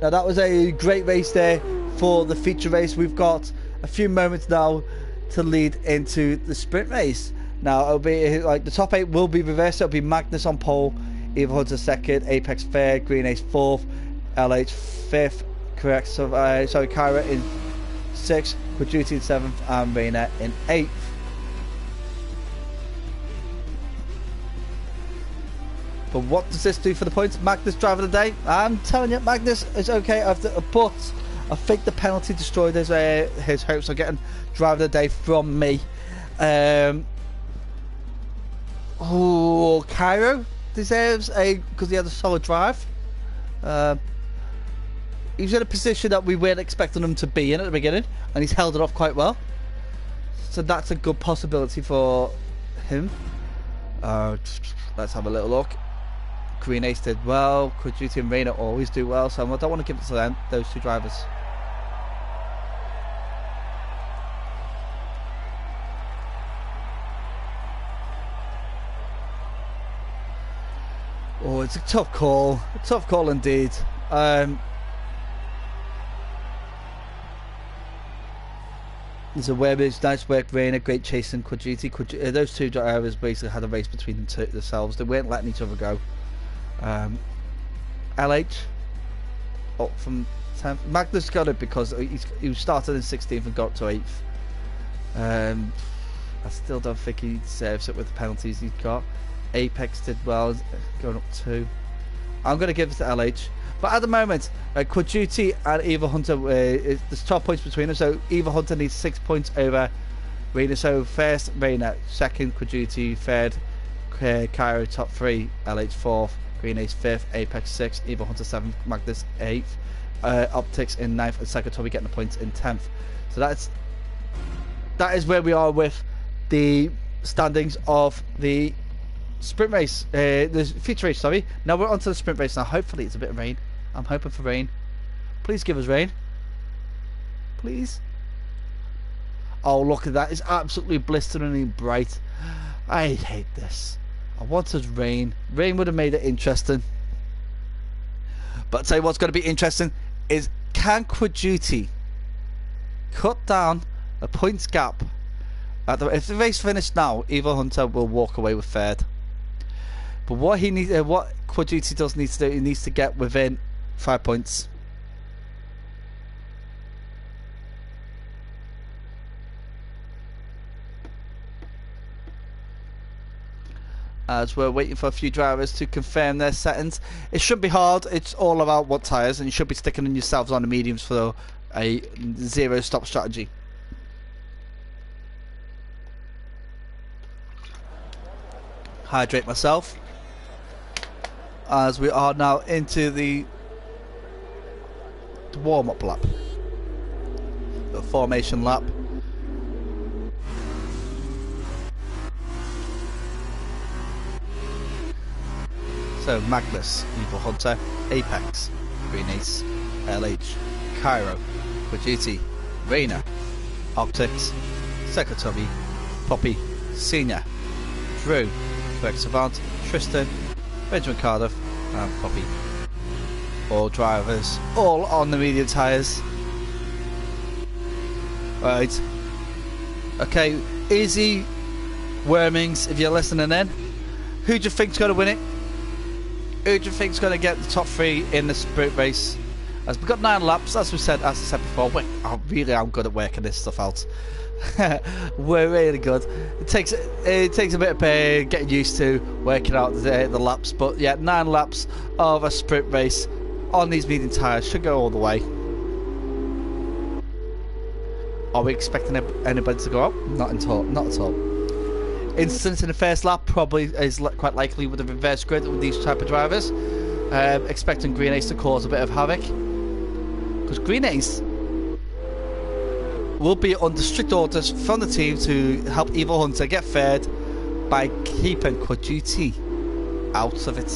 Now that was a great race there for the feature race. We've got a few moments now to lead into the sprint race. Now it'll be like the top 8 will be reversed. It'll be Magnus on pole, Eva Hunter second, Apex third, Green Ace fourth, LH fifth, correct. Kyra in sixth, Quadruti in seventh, and Reina in eighth. But what does this do for the points? Magnus driver of the day. I'm telling you, Magnus is okay. But I think the penalty destroyed his hopes of getting driver of the day from me. Cairo deserves because he had a solid drive. He was in a position that we weren't expecting him to be in at the beginning, and he's held it off quite well. So that's a good possibility for him. Let's have a little look. Green Ace did well. Quadruti and Reina always do well, so I don't want to give it to them, those two drivers. Oh, it's a tough call. A tough call indeed. There's a nice work, Reina, great chasing Quadruti. Those two drivers basically had a race between themselves. They weren't letting each other go. LH up from 10th. Magnus got it because he started in 16th and got to 8th. I still don't think he deserves it with the penalties he's got. Apex did well, going up 2. I'm going to give it to LH. But at the moment, Quadruti and Eva Hunter, there's 12 points between them. So Eva Hunter needs 6 points over Reina. So first, Reina. Second, Quadruti. Third, Cairo. Top 3, LH 4th. Green Ace 5th. Apex 6th. Eva Hunter 7th. Magnus 8th. Optics in 9th. And second, Toby getting the points in 10th. So that is where we are with the standings of the sprint race, the feature race, sorry. Now we're on to the sprint race. Now hopefully it's a bit of rain. I'm hoping for rain. Please give us rain. Please. Oh, look at that. It's absolutely blisteringly bright. I hate this. I wanted rain. Rain would have made it interesting. But I'll tell you what's going to be interesting is, can Quadruti cut down the points gap? If the race finished now, Eva Hunter will walk away with third. But what Quadruti does need to do, he needs to get within 5 points. As we're waiting for a few drivers to confirm their settings. It shouldn't be hard. It's all about what tyres, and you should be sticking in yourselves on the mediums for a zero stop strategy. Hydrate myself as we are now into the warm-up lap, the formation lap. So Magnus, Evil Hunter, Apex, Green Ace, LH, Cairo, Quadruti, Reina, Optics, Secretary, Poppy, Senior, Drew, Correct Savant, Tristan, Benjamin Cardiff, and Poppy. All drivers, all on the medium tyres. Right. Okay, easy Wormings, if you're listening in. Who do you think's going to win it? Who do you think's going to get the top 3 in the sprint race? As we've got 9 laps, as I said before, I really am good at working this stuff out. We're really good. It takes a bit of getting used to working out the laps, but yeah, 9 laps of a sprint race on these medium tyres should go all the way. Are we expecting anybody to go up? Not at all. Incidents in the first lap probably is quite likely with the reverse grid with these type of drivers. Expecting Green Ace to cause a bit of havoc, because Green Ace will be under strict orders from the team to help Evil Hunter get third by keeping Quaduti out of it.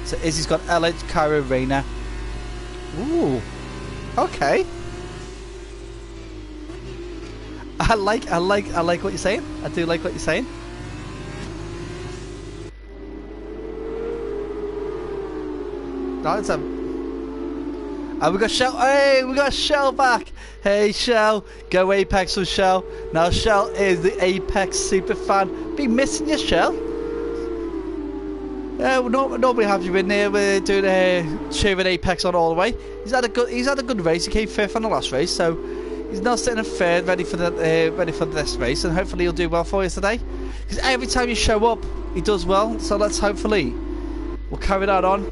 So Izzy's got LH, Cairo, Reina. Ooh, okay. I like what you're saying. I do like what you're saying. And we got Shell. Hey, we got Shell back. Hey, Shell. Go Apex with Shell. Now Shell is the Apex super fan. Been missing you, Shell. Nobody have you in there. We're doing cheering Apex on all the way. He's had a good race. He came 5th on the last race, so he's now sitting in 3rd, ready for this race, and hopefully he'll do well for you today. Because every time you show up, he does well. So let's hopefully we'll carry that on.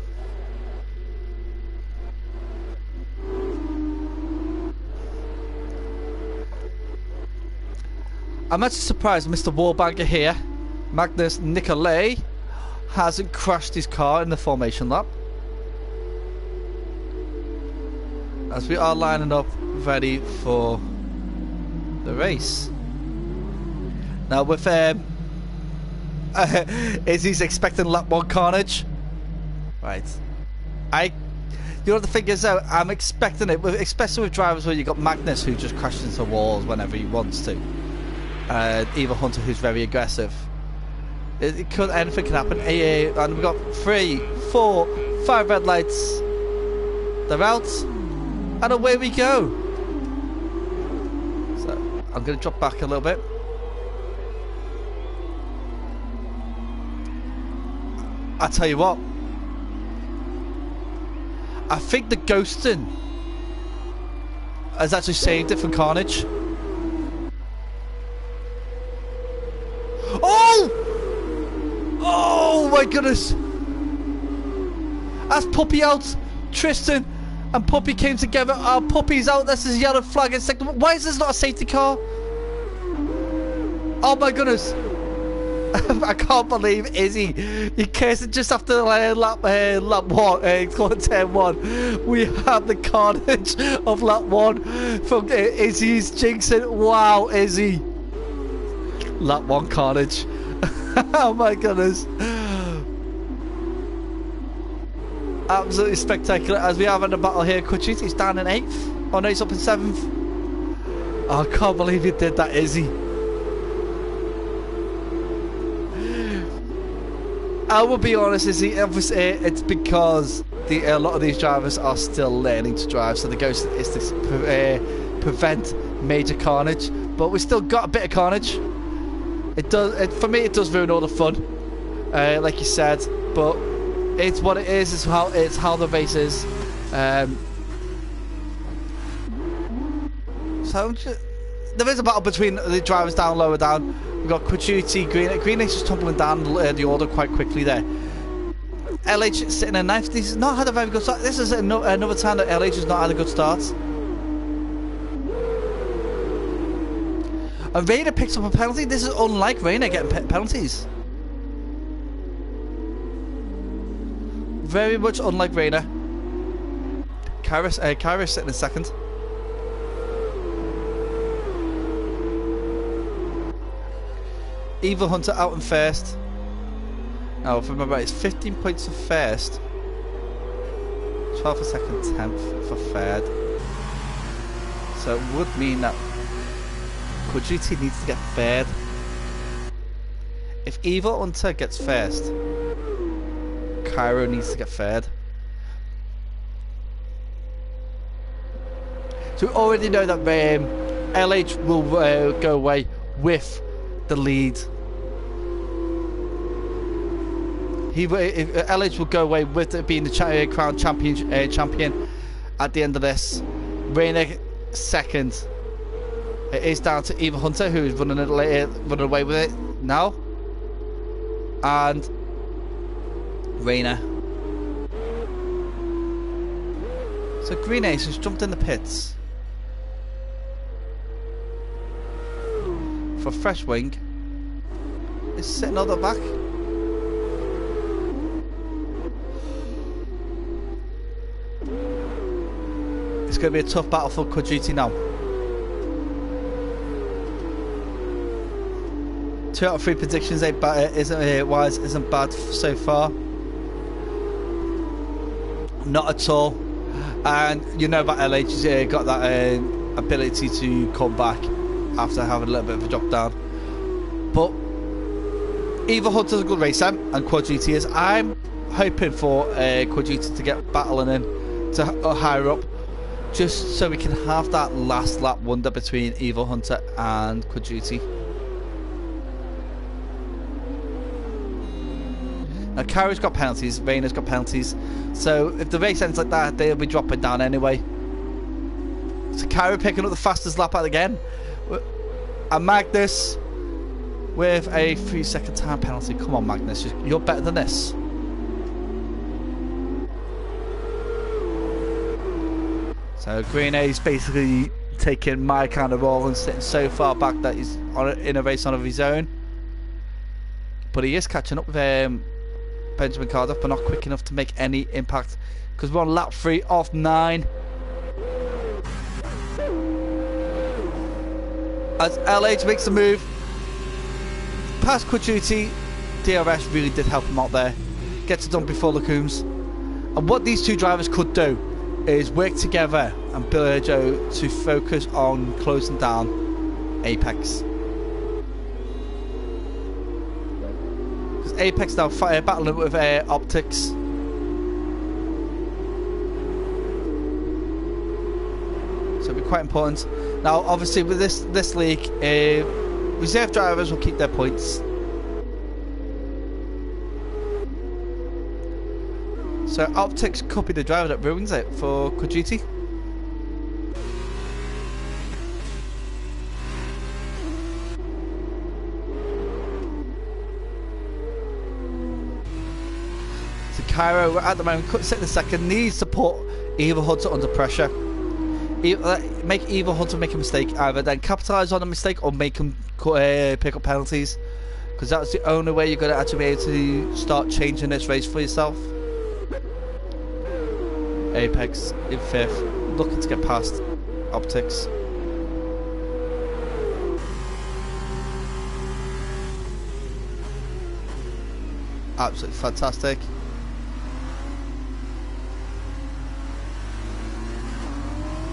I'm actually surprised Mr. Warbanger here, Magnus Nicolay, hasn't crashed his car in the formation lap. As we are lining up ready for the race. Now with Izzy's expecting lap 1 carnage. Right. You know what the thing is though, I'm expecting it, especially with drivers where you got Magnus who just crashes into walls whenever he wants to. Evil Hunter who's very aggressive. Anything can happen. And we've got 3, 4, 5 red lights. They're out. And away we go. So I'm going to drop back a little bit. I tell you what. I think the ghosting has actually saved it from carnage. Oh! Oh my goodness! That's Puppy out. Tristan and Puppy came together. Our Puppy's out. This is yellow flag in second. Why is this not a safety car? Oh my goodness! I can't believe Izzy. He cursed it just after lap 1, turn 1. We have the carnage of lap 1 from Izzy's jinxing. Wow, Izzy. Lap 1 carnage. Oh my goodness. Absolutely spectacular. As we have in the battle here, Kuchiti's down in 8th. Oh no, he's up in 7th. Oh, I can't believe you did that, Izzy. I will be honest, Izzy, obviously it's because a lot of these drivers are still learning to drive, so the ghost is to prevent major carnage, but we still got a bit of carnage. For me it does ruin all the fun, like you said, but it's what it is. It's how the race is. So there is a battle between the drivers down, lower down. We've got Quachuti, Green Ace just tumbling down the order quite quickly there. LH sitting in 9th. He's not had a very good start. This is another time that LH has not had a good start. And Reina picks up a penalty. This is unlike Reina getting penalties. Very much unlike Reina. Kairos sitting in 2nd. Evil Hunter out in 1st. Now, if I remember right, it's 15 points for 1st, 12 for 2nd, 10th for 3rd. So it would mean that Quaduti needs to get 3rd. If Evil Hunter gets 1st, Cairo needs to get 3rd. So we already know that LH will go away with the lead. LH will go away with it being the crown champion at the end of this. Reina second. It is down to Eva Hunter, who is running away with it now, and Reina. So Green Ace has jumped in the pits for fresh wing. Is sitting on the back. It's going to be a tough battle for Quadriti now. 2 out of 3 predictions isn't bad so far. Not at all. And you know that LH has got that ability to come back after having a little bit of a drop down. But Eva Hunter's a good racer, and Quadriti is. I'm hoping for Quadriti to get battling in to higher up, just so we can have that last lap wonder between Eva Hunter and Quadriti. Now Kara's got penalties, Reina's got penalties, so if the race ends like that, they'll be dropping down anyway. So Kara picking up the fastest lap out again, and Magnus with a 3-second time penalty. Come on, Magnus, you're better than this. So Green A's basically taking my kind of role and sitting so far back that he's in a race on of his own. But he is catching up with Benjamin Cardiff, but not quick enough to make any impact, because we're on lap 3 off 9. As LH makes the move past Quadriti, DRS really did help him out there. Gets it done before Lacoombs. And what these two drivers could do is work together and Belgium to focus on closing down Apex. Because Apex now battling with Optics. So it'll be quite important. Now obviously with this league, reserve drivers will keep their points. So Optics could be the driver that ruins it for Quadriti. So Cairo at the moment, sitting second, needs to put Eva Hunter under pressure. Make Eva Hunter make a mistake, either then capitalise on a mistake or make him pick up penalties, because that's the only way you're going to actually be able to start changing this race for yourself. Apex in 5th, looking to get past Optics. Absolutely fantastic.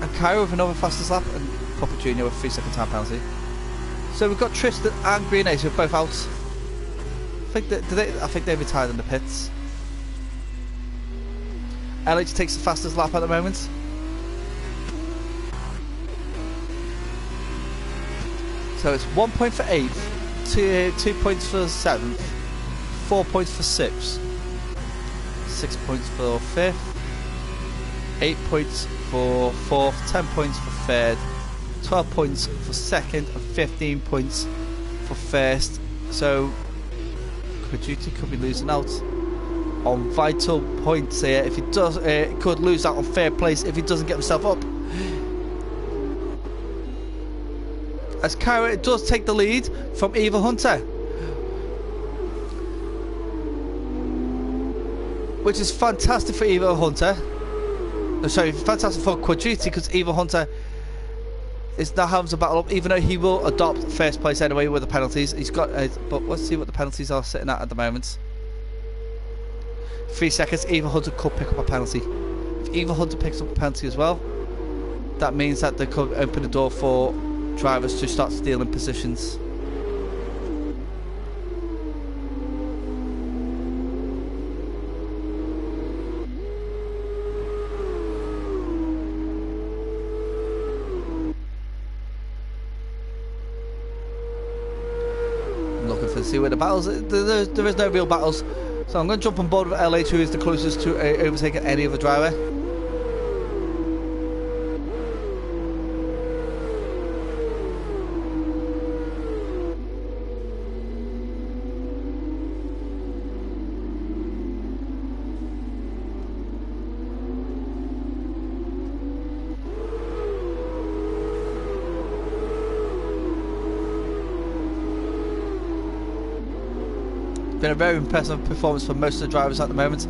And Cairo with another fastest lap, and Papa Junior with 3-second time penalty. So we've got Tristan and Green Ace who are both out. I think they retired in the pits. LH takes the fastest lap at the moment. So it's 1 point for 8th, 2 points for 7th, 4 points for 6th, 6 points for 5th, 8 points for 4th, 10 points for 3rd, 12 points for 2nd, and 15 points for 1st. So Quadriti could be losing out on vital points here. If he does, could lose out on 3rd place if he doesn't get himself up. As Kyra does take the lead from Eva Hunter, which is fantastic for Eva Hunter. Sorry, fantastic for Quadriti, because Eva Hunter is now having to battle up, even though he will adopt 1st place anyway with the penalties. He's got, but let's see what the penalties are sitting at the moment. 3 seconds, Eva Hunter could pick up a penalty. If Eva Hunter picks up a penalty as well, that means that they could open the door for drivers to start stealing positions. to see where the battles. There is no real battles, so I'm going to jump on board with LH, who is the closest to overtaking any other driver. Been a very impressive performance for most of the drivers at the moment.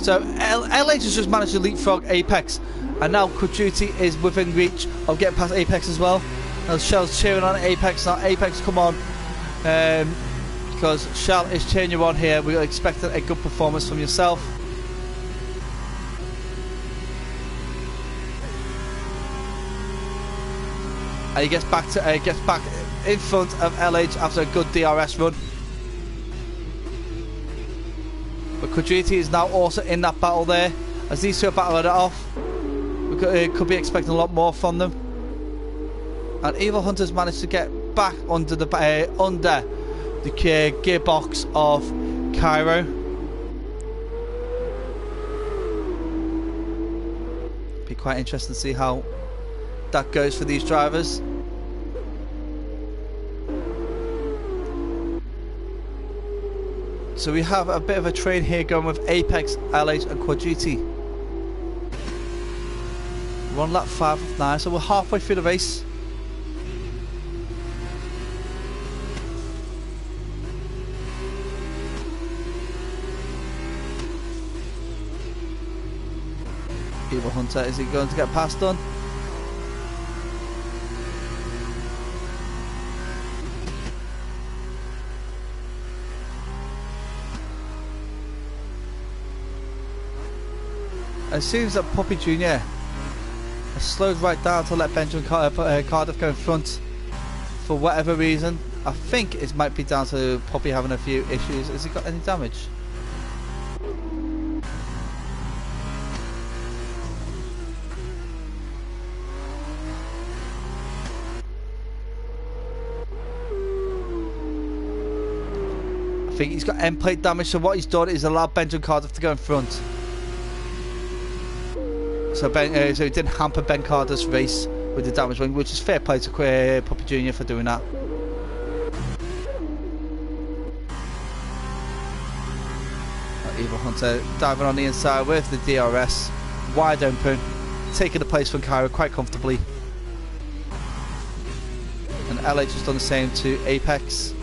So LH has just managed to leapfrog Apex, and now Duty is within reach of getting past Apex as well. Now Shell's cheering on Apex. Now Apex, come on, because Shell is cheering you on here. We're expecting a good performance from yourself. And he gets back in front of LH after a good DRS run. But Kudriti is now also in that battle there. As these two are battling it off, we could be expecting a lot more from them. And Evil Hunter's managed to get back under the gearbox of Cairo. Be quite interesting to see how that goes for these drivers. So we have a bit of a train here going with Apex, LH and Quadriti. We're on lap 5 of 9, so we're halfway through the race. Evil Hunter, is he going to get past on? It seems that Poppy Jr. has slowed right down to let Benjamin Cardiff go in front for whatever reason. I think it might be down to Poppy having a few issues. Has he got any damage? I think he's got end plate damage, so what he's done is allowed Benjamin Cardiff to go in front. So he didn't hamper Ben Carter's race with the damage wing, which is fair play to Poppy Jr. for doing that. Evil Hunter diving on the inside with the DRS, wide open, taking the place from Cairo quite comfortably. And LH has done the same to Apex.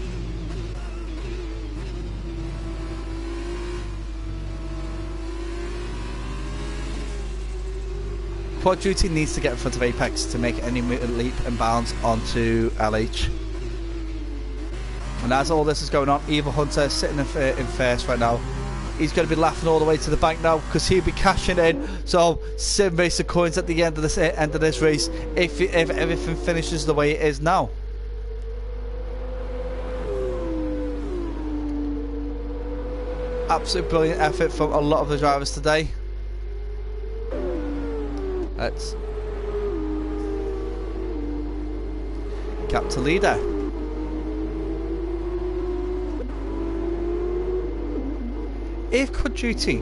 Quad Duty needs to get in front of Apex to make any leap and bounds onto LH. And as all this is going on, Evil Hunter sitting in first right now. He's going to be laughing all the way to the bank now because he'll be cashing in. So sim racer coins at the end of this race if everything finishes the way it is now. Absolute brilliant effort from a lot of the drivers today. Let's gap to leader. If Quadruti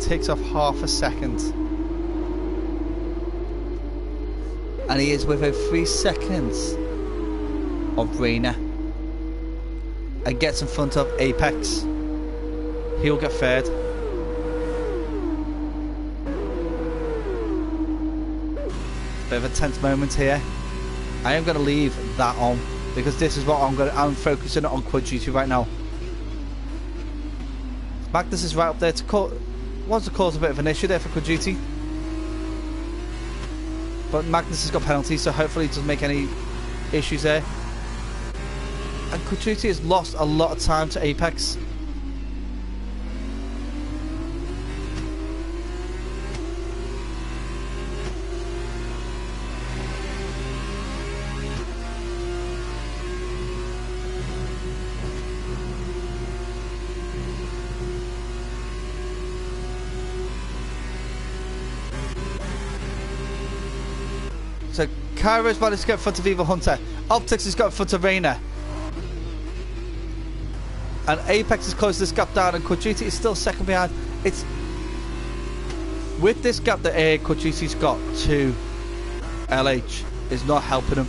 takes off half a second, and he is within 3 seconds of Reina and gets in front of Apex, he'll get third. Bit of a tense moment here. I am going to leave that on because this is what I'm focusing on Quad Duty right now. Magnus is right up there wants to cause a bit of an issue there for Quad Duty, but Magnus has got penalties, so hopefully he doesn't make any issues there. And Quad Duty has lost a lot of time to Apex. So Cairo's managed to get in front of Evil Hunter. Optics has got in front of Reina. And Apex has closed this gap down, and Kojiti is still second behind. It's with this gap that Kojiti's got to LH is not helping him.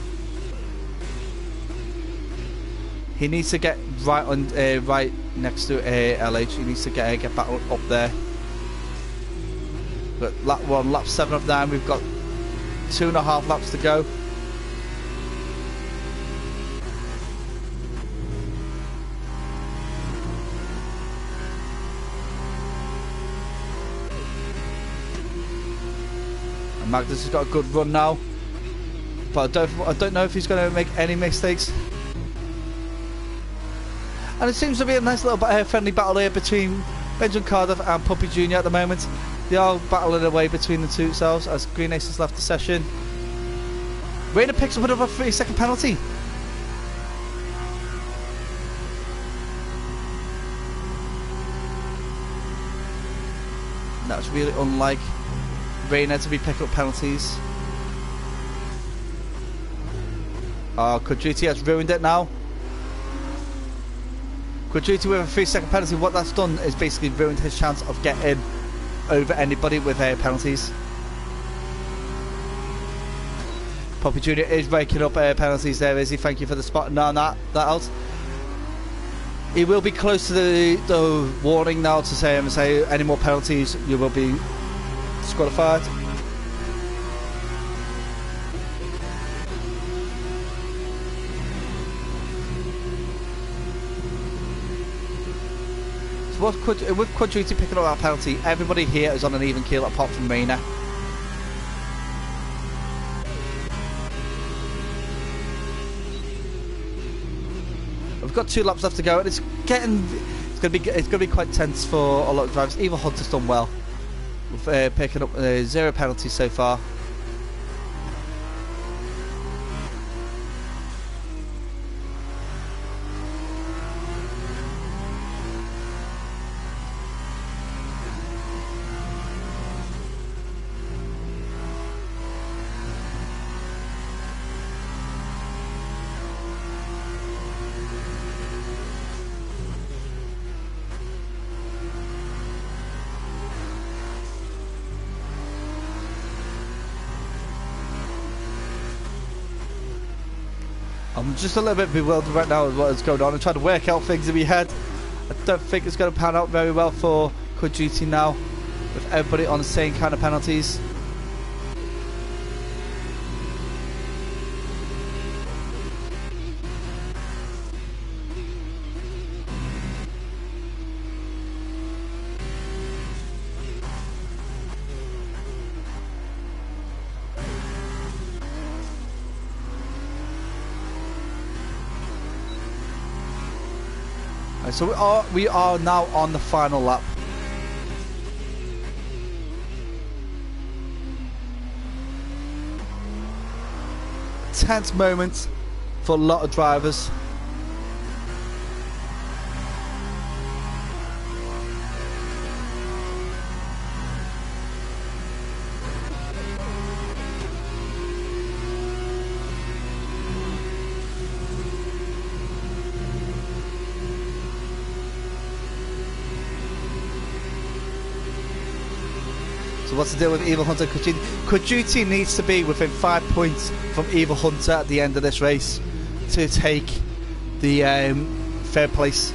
He needs to get right on, right next to LH. He needs to get back up there. But we're on lap 7 of 9. We've got 2.5 laps to go. And Magnus has got a good run now, but I don't know if he's going to make any mistakes. And it seems to be a nice little friendly battle here between Benjamin Cardiff and Puppy Jr. at the moment. They are battling away between the two selves as Green Ace has left the session. Rayner picks up another 3-second penalty. That's really unlike Rayner to be picking up penalties. Kojiti has ruined it now. Kojiti with a 3-second penalty. What that's done is basically ruined his chance of getting over anybody with penalties. Puppy Jr. is raking up penalties there, is he? Thank you for the spot. No, that out. He will be close to the warning now to say any more penalties, you will be disqualified. So with Kojiti picking up that penalty, everybody here is on an even keel apart from Rayner. We've got 2 laps left to go, and it's gonna be quite tense for a lot of drivers. Even Hunter's done well with picking up 0 penalties so far. I'm just a little bit bewildered right now with what is going on. I'm trying to work out things in my head. I don't think it's going to pan out very well for Kojiti now, with everybody on the same kind of penalties. So we are now on the final lap. Tense moment for a lot of drivers. What's the deal with Evil Hunter? Kojiti needs to be within 5 points from Evil Hunter at the end of this race to take the third place.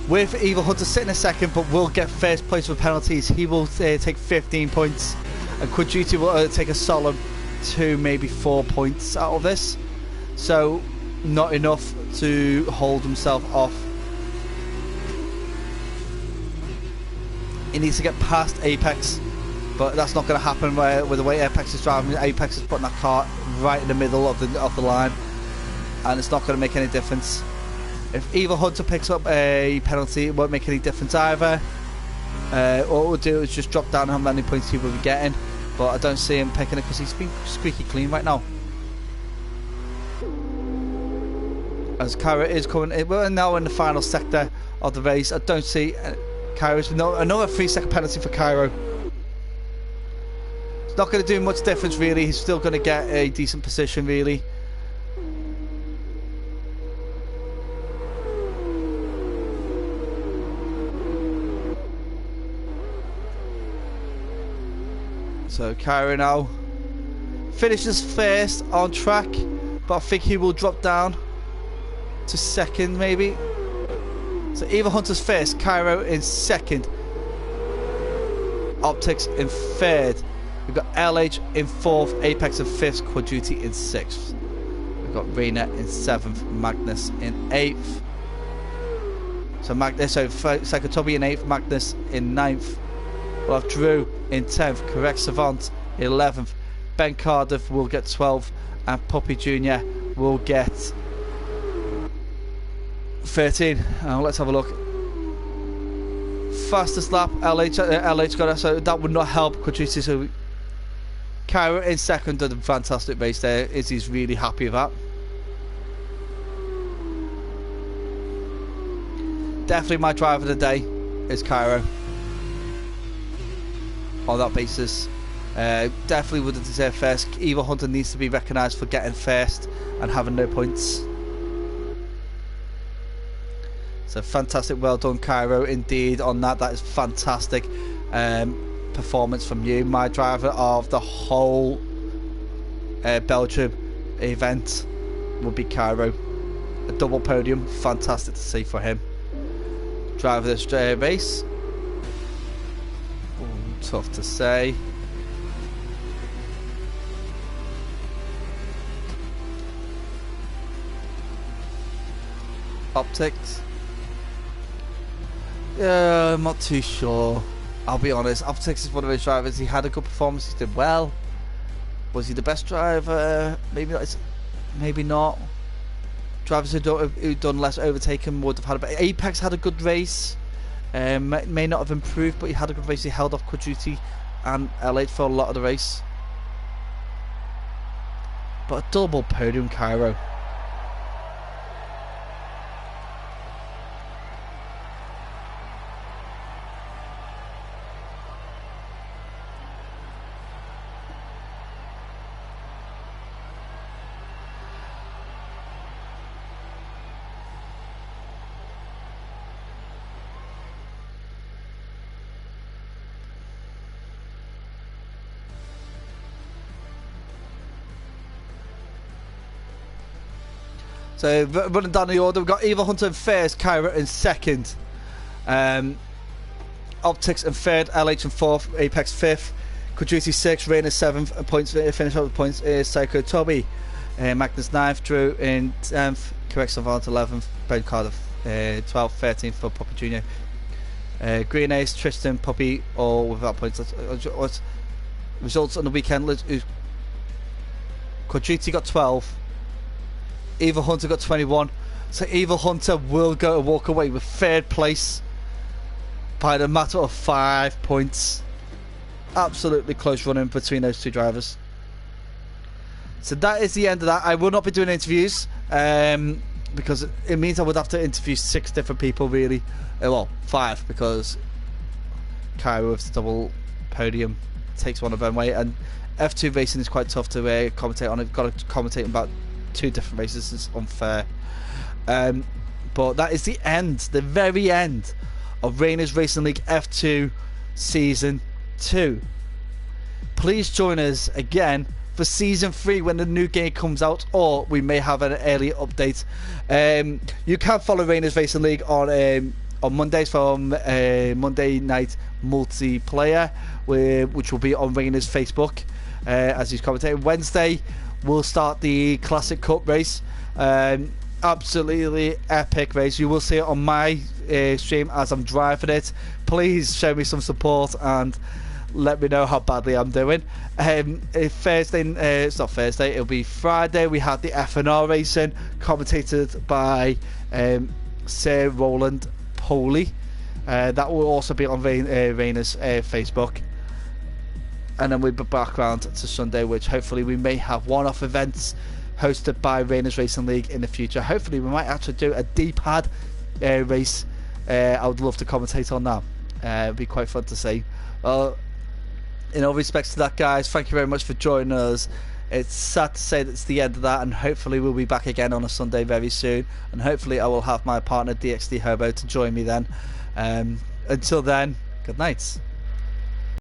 With Evil Hunter sitting in second but will get first place with penalties, he will take 15 points, and Kojiti will take a solid 2, maybe 4 points out of this. So not enough to hold himself off. He needs to get past Apex, but that's not going to happen with the way Apex is driving. Apex is putting that car right in the middle of the line, and it's not going to make any difference. If Evil Hunter picks up a penalty, it won't make any difference either. All it will do is just drop down how many points he will be getting, but I don't see him picking it because he's been squeaky clean right now. As Kyra is coming, we're now in the final sector of the race. I don't see Kyra's another 3-second penalty for Cairo. It's not going to do much difference really. He's still going to get a decent position really. So Cairo now finishes first on track, but I think he will drop down to second maybe. So Eva Hunter's first, Cairo in second, Optics in third. We've got LH in fourth, Apex in fifth, Quad Duty in sixth. We've got Reina in seventh, Magnus in eighth. So Psychotobi in eighth, Magnus in ninth. We'll have Drew in 10th, Correct Savant 11th, Ben Cardiff will get 12th, and Puppy Jr. will get 13. Let's have a look. Fastest lap, LH got it, so that would not help Quadruti. So Cairo in second did a fantastic race there. Izzy's really happy with that. Definitely my driver of the day is Cairo. On that basis, definitely would have deserved first. Eva Hunter needs to be recognised for getting first and having no points. So fantastic, well done Cairo indeed on that. That is fantastic performance from you. My driver of the whole Belgium event will be Cairo. A double podium, fantastic to see for him. Driver of this race. Tough to say. Optics. Yeah, I'm not too sure. I'll be honest. Optics is one of his drivers. He had a good performance. He did well. Was he the best driver? Maybe not. Maybe not. Drivers who done less overtaking would have had a better. Apex had a good race. May not have improved, but he had a good race. He held off Quadruti and LH for a lot of the race. But a double podium, Cairo. So running down the order, we've got Eva Hunter in first, Cairo in second, Optics in third, LH in fourth, Apex fifth, Quadruti sixth, Reina seventh, and points finish up with points is Psycho Toby, Magnus ninth, Drew in 10th, Correct Savant 11th, Ben Cardiff 12th, 13th for Puppy Jr. Green Ace, Tristan, Puppy all without points. What's results on the weekend? Quadruti got 12. Eva Hunter got 21, so Eva Hunter will walk away with third place by the matter of 5 points. Absolutely close running between those two drivers. So that is the end of that. I will not be doing interviews because it means I would have to interview 6 different people really. Well, 5 because Cairo with the double podium takes one of them away, and F2 racing is quite tough to commentate on. I've got to commentate about 2 different races. Is unfair, but that is the end, the very end of Reina's Racing League F2 Season 2. Please join us again for Season 3 when the new game comes out, or we may have an early update. You can follow Reina's Racing League on Mondays from Monday Night Multiplayer, which will be on Reina's Facebook as he's commentating. Wednesday we'll start the Classic Cup race. Absolutely epic race. You will see it on my stream as I'm driving it. Please show me some support and let me know how badly I'm doing. Thursday, it's not Thursday, it'll be Friday. We had the FNR racing commentated by Sir Roland Poley. That will also be on Reina's Facebook. And then we'll be back around to Sunday, which hopefully we may have one-off events hosted by Reina's Racing League in the future. Hopefully we might actually do a D-pad race. I would love to commentate on that. It'd be quite fun to see. Well, in all respects to that, guys, thank you very much for joining us. It's sad to say that it's the end of that, and hopefully we'll be back again on a Sunday very soon, and hopefully I will have my partner DXD Hobo to join me then. Until then, good night.